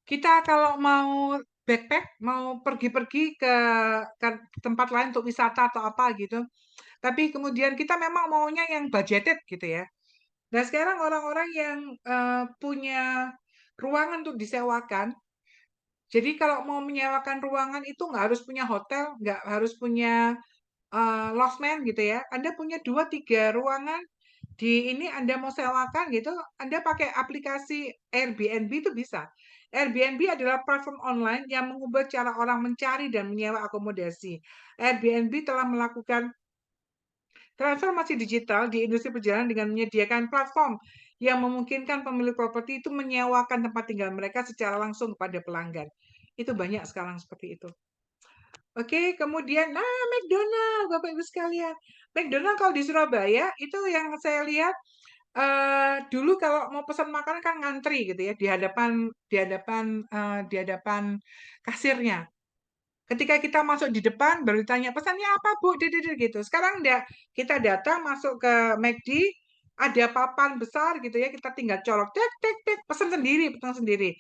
Kita kalau mau backpack, mau pergi-pergi ke tempat lain untuk wisata atau apa gitu. Tapi kemudian kita memang maunya yang budgeted gitu ya. Dan sekarang orang-orang yang punya ruangan untuk disewakan, jadi kalau mau menyewakan ruangan itu nggak harus punya hotel, nggak harus punya losmen gitu ya. Anda punya 2-3 ruangan di ini Anda mau sewakan gitu, Anda pakai aplikasi Airbnb itu bisa. Airbnb adalah platform online yang mengubah cara orang mencari dan menyewa akomodasi. Airbnb telah melakukan transformasi digital di industri perjalanan dengan menyediakan platform yang memungkinkan pemilik properti itu menyewakan tempat tinggal mereka secara langsung kepada pelanggan. Itu banyak sekarang seperti itu. Oke, kemudian, McDonald, Bapak Ibu sekalian. McDonald kalau di Surabaya, itu yang saya lihat, dulu kalau mau pesan makanan kan ngantri gitu ya, di hadapan kasirnya. Ketika kita masuk di depan, baru ditanya, pesannya apa Bu? Gitu. Sekarang enggak, kita datang masuk ke McD, ada papan besar gitu ya, kita tinggal colok, pesan sendiri.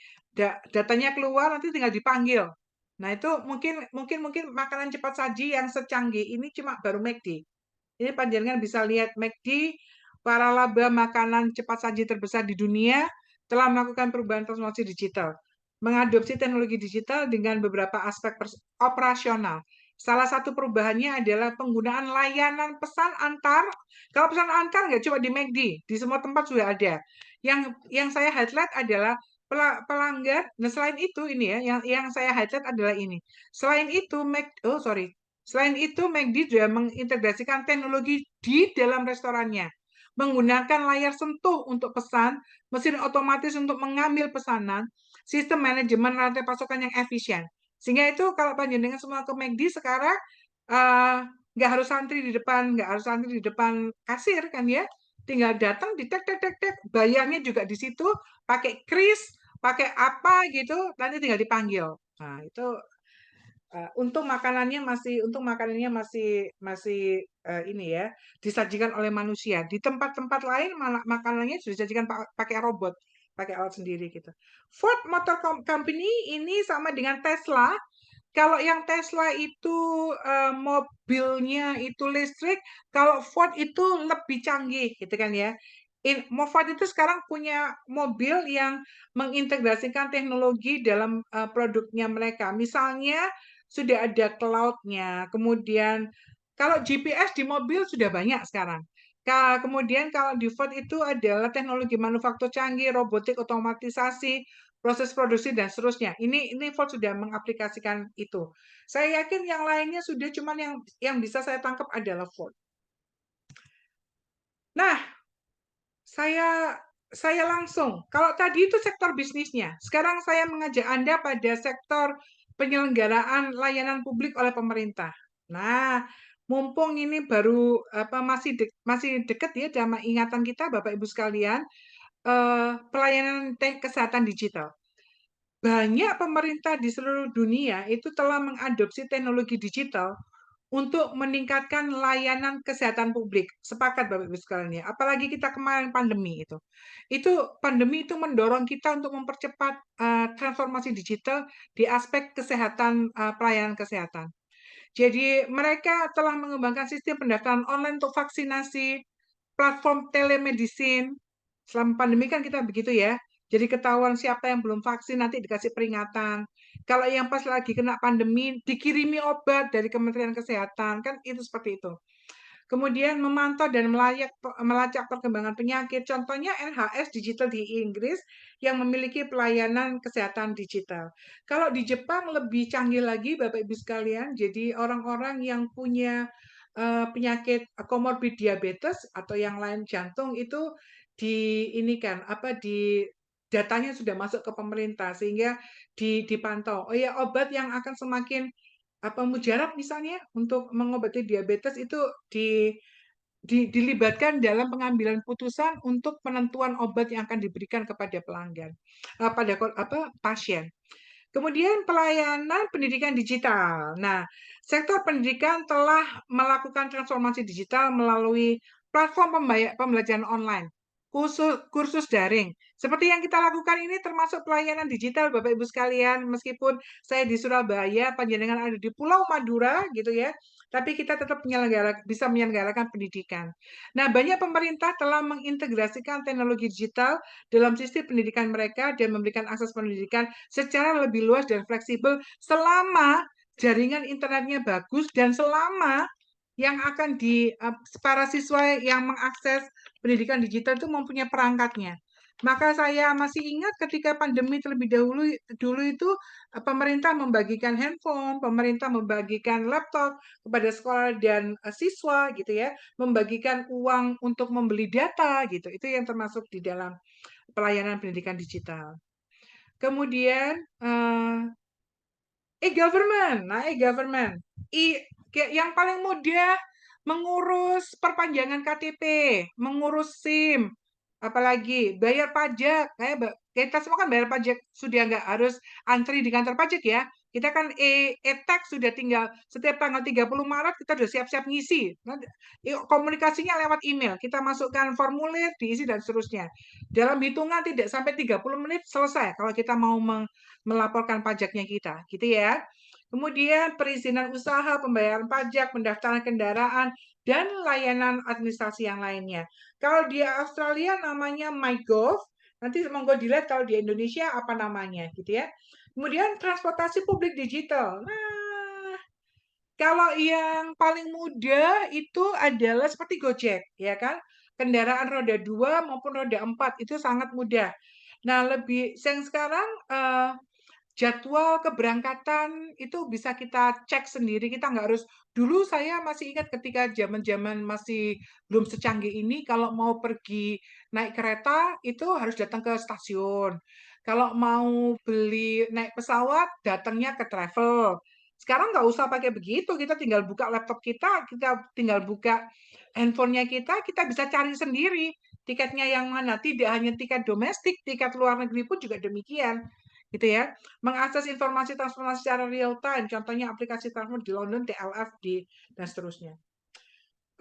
Datanya keluar, nanti tinggal dipanggil. Nah, itu mungkin makanan cepat saji yang secanggih ini cuma baru McD. Jadi panjenengan bisa lihat McD, para laba makanan cepat saji terbesar di dunia telah melakukan perubahan transformasi digital, mengadopsi teknologi digital dengan beberapa aspek operasional. Salah satu perubahannya adalah penggunaan layanan pesan antar. Kalau pesan antar nggak cuma di McD, di semua tempat sudah ada. Yang saya highlight adalah pelanggan. Nah, selain itu ini ya, yang saya highlight adalah ini. Selain itu, selain itu McD juga mengintegrasikan teknologi di dalam restorannya, menggunakan layar sentuh untuk pesan, mesin otomatis untuk mengambil pesanan, sistem manajemen rantai pasokan yang efisien. Sehingga itu kalau panjenengan semua ke McD sekarang nggak harus antri di depan, kasir kan ya, tinggal datang di tek tek tek tek, bayarnya juga di situ, pakai kris, pakai apa gitu, nanti tinggal dipanggil. Nah itu untung makanannya masih ini ya, disajikan oleh manusia. Di tempat-tempat lain makanannya sudah disajikan pakai robot, pakai alat sendiri gitu. Ford Motor Company ini sama dengan Tesla. Kalau yang Tesla itu mobilnya itu listrik, kalau Ford itu lebih canggih, gitu kan ya. Ford itu sekarang punya mobil yang mengintegrasikan teknologi dalam produknya mereka. Misalnya sudah ada cloud-nya, kemudian kalau GPS di mobil sudah banyak sekarang. Kemudian kalau di Ford itu adalah teknologi manufaktur canggih, robotik, otomatisasi, proses produksi dan seterusnya. Ini Ford sudah mengaplikasikan itu. Saya yakin yang lainnya sudah, cuman yang bisa saya tangkap adalah Ford. Nah, saya langsung. Kalau tadi itu sektor bisnisnya, sekarang saya mengajak Anda pada sektor penyelenggaraan layanan publik oleh pemerintah. Nah, mumpung ini baru masih dekat ya sama ingatan kita Bapak Ibu sekalian, pelayanan kesehatan digital. Banyak pemerintah di seluruh dunia itu telah mengadopsi teknologi digital untuk meningkatkan layanan kesehatan publik. Sepakat Bapak Ibu sekalian ya. Apalagi kita kemarin pandemi itu. Pandemi itu mendorong kita untuk mempercepat transformasi digital di aspek kesehatan, pelayanan kesehatan. Jadi mereka telah mengembangkan sistem pendaftaran online untuk vaksinasi, platform telemedicine. Selama pandemi kan kita begitu ya. Jadi ketahuan siapa yang belum vaksin nanti dikasih peringatan. Kalau yang pas lagi kena pandemi dikirimi obat dari Kementerian Kesehatan, kan itu seperti itu. Kemudian memantau dan melacak perkembangan penyakit. Contohnya NHS Digital di Inggris yang memiliki pelayanan kesehatan digital. Kalau di Jepang lebih canggih lagi Bapak Ibu sekalian. Jadi orang-orang yang punya penyakit komorbid diabetes atau yang lain jantung itu datanya sudah masuk ke pemerintah sehingga dipantau. Oh ya, obat yang akan semakin mujarab misalnya untuk mengobati diabetes itu dilibatkan dalam pengambilan putusan untuk penentuan obat yang akan diberikan kepada pelanggan, pada pasien. Kemudian pelayanan pendidikan digital. Nah, sektor pendidikan telah melakukan transformasi digital melalui platform pembelajaran online, kursus daring. Seperti yang kita lakukan ini termasuk pelayanan digital Bapak Ibu sekalian, meskipun saya di Surabaya, panjenengan ada di Pulau Madura gitu ya, tapi kita tetap bisa menyelenggarakan pendidikan. Nah, banyak pemerintah telah mengintegrasikan teknologi digital dalam sistem pendidikan mereka dan memberikan akses pendidikan secara lebih luas dan fleksibel selama jaringan internetnya bagus dan selama yang akan para siswa yang mengakses pendidikan digital itu mempunyai perangkatnya. Maka saya masih ingat ketika pandemi terlebih dulu itu pemerintah membagikan handphone, pemerintah membagikan laptop kepada sekolah dan siswa gitu ya, membagikan uang untuk membeli data gitu. Itu yang termasuk di dalam pelayanan pendidikan digital. Kemudian e-government. Nah, e-government. Yang paling mudah mengurus perpanjangan KTP, mengurus SIM, apalagi bayar pajak. Kita semua kan bayar pajak, sudah nggak harus antri di kantor pajak ya. Kita kan e-tax sudah tinggal setiap tanggal 30 Maret kita sudah siap-siap ngisi. Komunikasinya lewat email, kita masukkan formulir, diisi dan seterusnya. Dalam hitungan tidak sampai 30 menit selesai kalau kita mau melaporkan pajaknya kita, gitu ya. Kemudian perizinan usaha, pembayaran pajak, pendaftaran kendaraan, dan layanan administrasi yang lainnya. Kalau di Australia namanya MyGov, nanti monggo dilihat kalau di Indonesia apa namanya, gitu ya. Kemudian transportasi publik digital. Nah, kalau yang paling mudah itu adalah seperti Gojek, ya kan? Kendaraan roda 2 maupun roda 4 itu sangat mudah. Nah, yang sekarang jadwal keberangkatan itu bisa kita cek sendiri. Kita nggak harus. Dulu saya masih ingat ketika zaman-zaman masih belum secanggih ini, kalau mau pergi naik kereta itu harus datang ke stasiun. Kalau mau beli naik pesawat, datangnya ke travel. Sekarang nggak usah pakai begitu, kita tinggal buka laptop kita tinggal buka handphonenya kita bisa cari sendiri tiketnya yang mana. Tidak hanya tiket domestik, tiket luar negeri pun juga demikian, gitu ya. Mengakses informasi transportasi secara real time, contohnya aplikasi transport di London, TLF, dan seterusnya.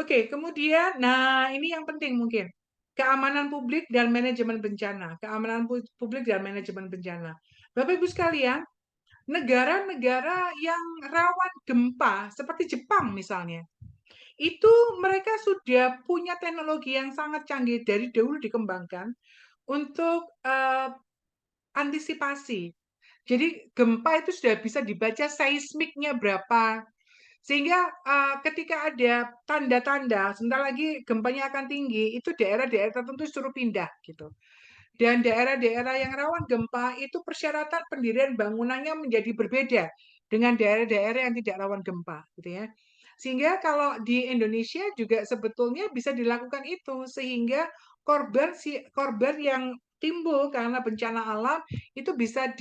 Oke, kemudian, nah ini yang penting mungkin, keamanan publik dan manajemen bencana. Keamanan publik dan manajemen bencana. Bapak Ibu sekalian, negara-negara yang rawan gempa, seperti Jepang misalnya, itu mereka sudah punya teknologi yang sangat canggih dari dahulu dikembangkan untuk antisipasi. Jadi gempa itu sudah bisa dibaca seismiknya berapa, sehingga ketika ada tanda-tanda sebentar lagi gempanya akan tinggi, itu daerah-daerah tertentu suruh pindah gitu. Dan daerah-daerah yang rawan gempa itu persyaratan pendirian bangunannya menjadi berbeda dengan daerah-daerah yang tidak rawan gempa, gitu ya. Sehingga kalau di Indonesia juga sebetulnya bisa dilakukan itu, sehingga korban yang timbul karena bencana alam itu bisa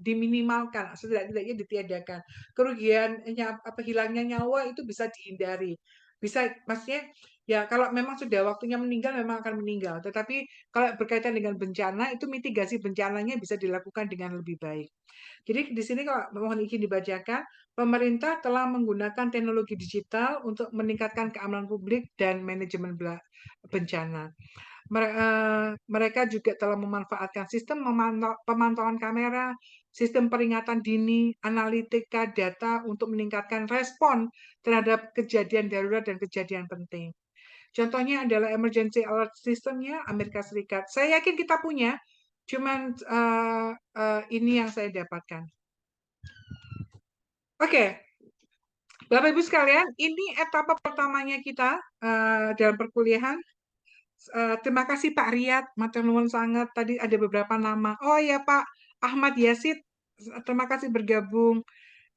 diminimalkan, setidak-tidaknya ditiadakan. Kerugiannya hilangnya nyawa itu bisa dihindari. Bisa, maksudnya ya kalau memang sudah waktunya meninggal memang akan meninggal, tetapi kalau berkaitan dengan bencana itu mitigasi bencananya bisa dilakukan dengan lebih baik. Jadi di sini kalau mohon izin dibacakan, pemerintah telah menggunakan teknologi digital untuk meningkatkan keamanan publik dan manajemen bencana. Mereka juga telah memanfaatkan sistem pemantauan kamera, sistem peringatan dini, analitika data untuk meningkatkan respon terhadap kejadian darurat dan kejadian penting. Contohnya adalah emergency alert system-nya Amerika Serikat. Saya yakin kita punya, cuman ini yang saya dapatkan. Oke, Bapak Ibu sekalian, ini etapa pertamanya kita dalam perkuliahan. Terima kasih Pak Riyad, matur nuwun sangat. Tadi ada beberapa nama. Oh ya Pak Ahmad Yasid, terima kasih bergabung.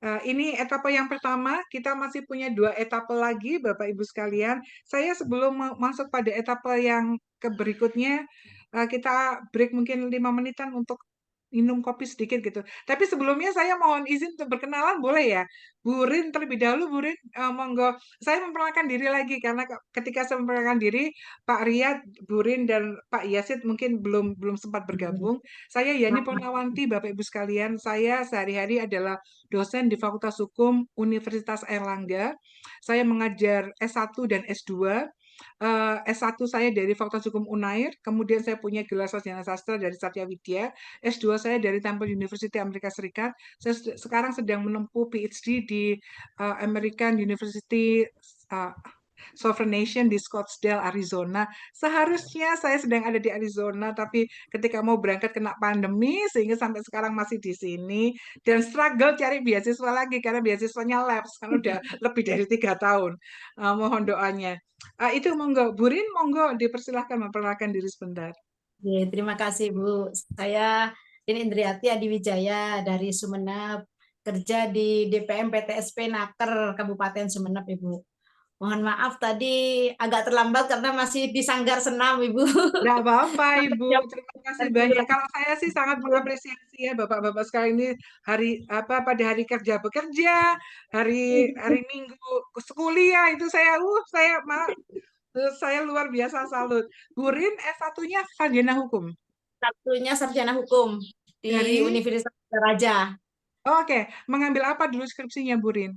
Ini etapa yang pertama, kita masih punya 2 etapa lagi Bapak Ibu sekalian. Saya sebelum masuk pada etapa yang berikutnya, kita break mungkin 5 menitan untuk minum kopi sedikit gitu. Tapi sebelumnya saya mohon izin untuk berkenalan, boleh ya? Bu Rin terlebih dahulu, Bu Rin, monggo. Saya memperkenalkan diri lagi, karena ketika saya memperkenalkan diri, Pak Riyad, Bu Rin, dan Pak Yasid mungkin belum sempat bergabung. Saya Yani Purnawanti, Bapak Ibu sekalian. Saya sehari-hari adalah dosen di Fakultas Hukum Universitas Airlangga. Saya mengajar S1 dan S2. S1 saya dari Fakultas Hukum Unair, kemudian saya punya gelar sarjana sastra dari Satya Widya, S2 saya dari Temple University Amerika Serikat. Saya sekarang sedang menempuh PhD di American University Sovereign Nation di Scottsdale, Arizona. Seharusnya saya sedang ada di Arizona, tapi ketika mau berangkat kena pandemi, sehingga sampai sekarang masih di sini. Dan struggle cari beasiswa lagi, karena beasiswanya lapse, kan udah lebih dari 3 tahun. Mohon doanya. Itu monggo, Burin, monggo dipersilahkan memperkenalkan diri sebentar. Oke, terima kasih Bu. Saya ini Indriati Adiwijaya dari Sumeneb, kerja di DPM PTSP Naker Kabupaten Sumeneb, Ibu. Mohon maaf tadi agak terlambat karena masih di sanggar senam, Ibu. Nggak apa-apa, Ibu. Terima kasih banyak. Kalau saya sih sangat mengapresiasi ya Bapak-bapak sekalian ini pada hari kerja bekerja, hari Minggu kuliah itu saya luar biasa salut. Burin S1-nya sarjana hukum. Satunya sarjana hukum di Dari Universitas Raja. Oke, mengambil apa dulu skripsinya Burin?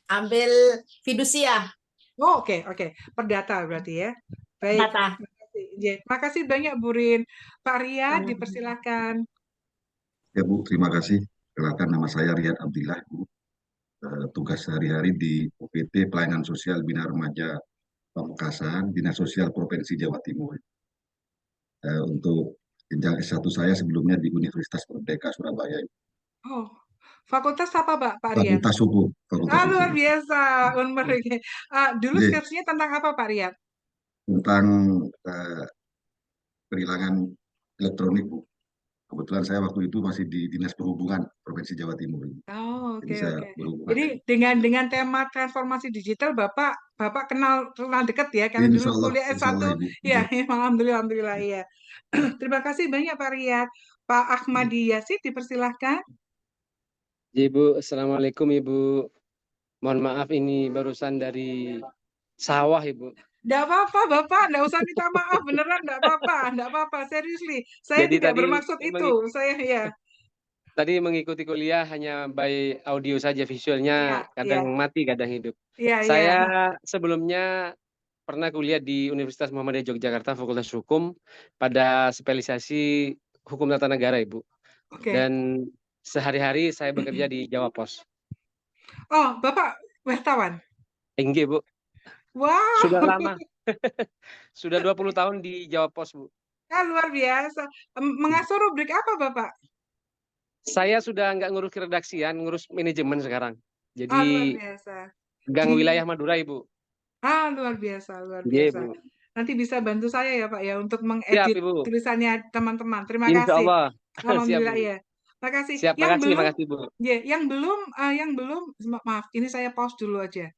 Ambil fidusia. Oh, oke. Perdata berarti ya. Baik. Data. Terima kasih banyak Burin. Pak Riyad, dipersilakan. Ya Bu, terima kasih. Kenalkan nama saya Riyad Abdillah, Bu. Tugas sehari-hari di OPT Pelayanan Sosial Bina Remaja Pamekasan, Dinas Sosial Provinsi Jawa Timur. Untuk jenjang S1 saya sebelumnya di Universitas Merdeka Surabaya. Oh, fakultas apa Pak Riyad? Fakultas Hukum. Luar biasa. Dulu skripsinya tentang apa Pak Riyad? Tentang perilangan elektronik, Bu. Kebetulan saya waktu itu masih di Dinas Perhubungan Provinsi Jawa Timur. Oh, Jadi oke, saya oke. berhubungan. Jadi dengan tema transformasi digital Bapak kenal dekat ya karena Insya dulu Allah, kuliah insya Allah, S1 Ibu. ya, alhamdulillah ya. Terima kasih banyak Pak Riyad. Pak Ahmadi Yasid dipersilahkan. Ibu, Assalamualaikum Ibu. Mohon maaf ini barusan dari sawah Ibu. Enggak apa-apa Bapak, enggak usah minta maaf, beneran enggak apa-apa, seriously. Saya Jadi tidak tadi bermaksud itu, saya ya. Tadi mengikuti kuliah hanya by audio saja, visualnya Iya, kadang mati, kadang hidup. iya. Saya sebelumnya pernah kuliah di Universitas Muhammadiyah Yogyakarta, Fakultas Hukum, pada spesialisasi Hukum Tata Negara, Ibu. Oke. Dan sehari-hari saya bekerja di Jawa Pos. Oh, Bapak wartawan? Enggak, Bu. Wow. Sudah lama. Sudah 20 tahun di Jawa Pos, Bu. Ah, luar biasa. Mengasuh rubrik apa, Bapak? Saya sudah nggak ngurus keredaksian, ngurus manajemen sekarang. Ah, luar Jadi biasa. gang wilayah Madura, Ibu. Ah, luar biasa, luar Iya, biasa. Bu. Nanti bisa bantu saya ya, Pak ya, untuk Siap, mengedit Ibu. tulisannya teman-teman. Terima Insya kasih. Allah. Alhamdulillah Siap, Bu. ya. Makasih. Siap, Yang makasih, belum, makasih, Bu. yang belum, maaf, ini saya pause dulu aja.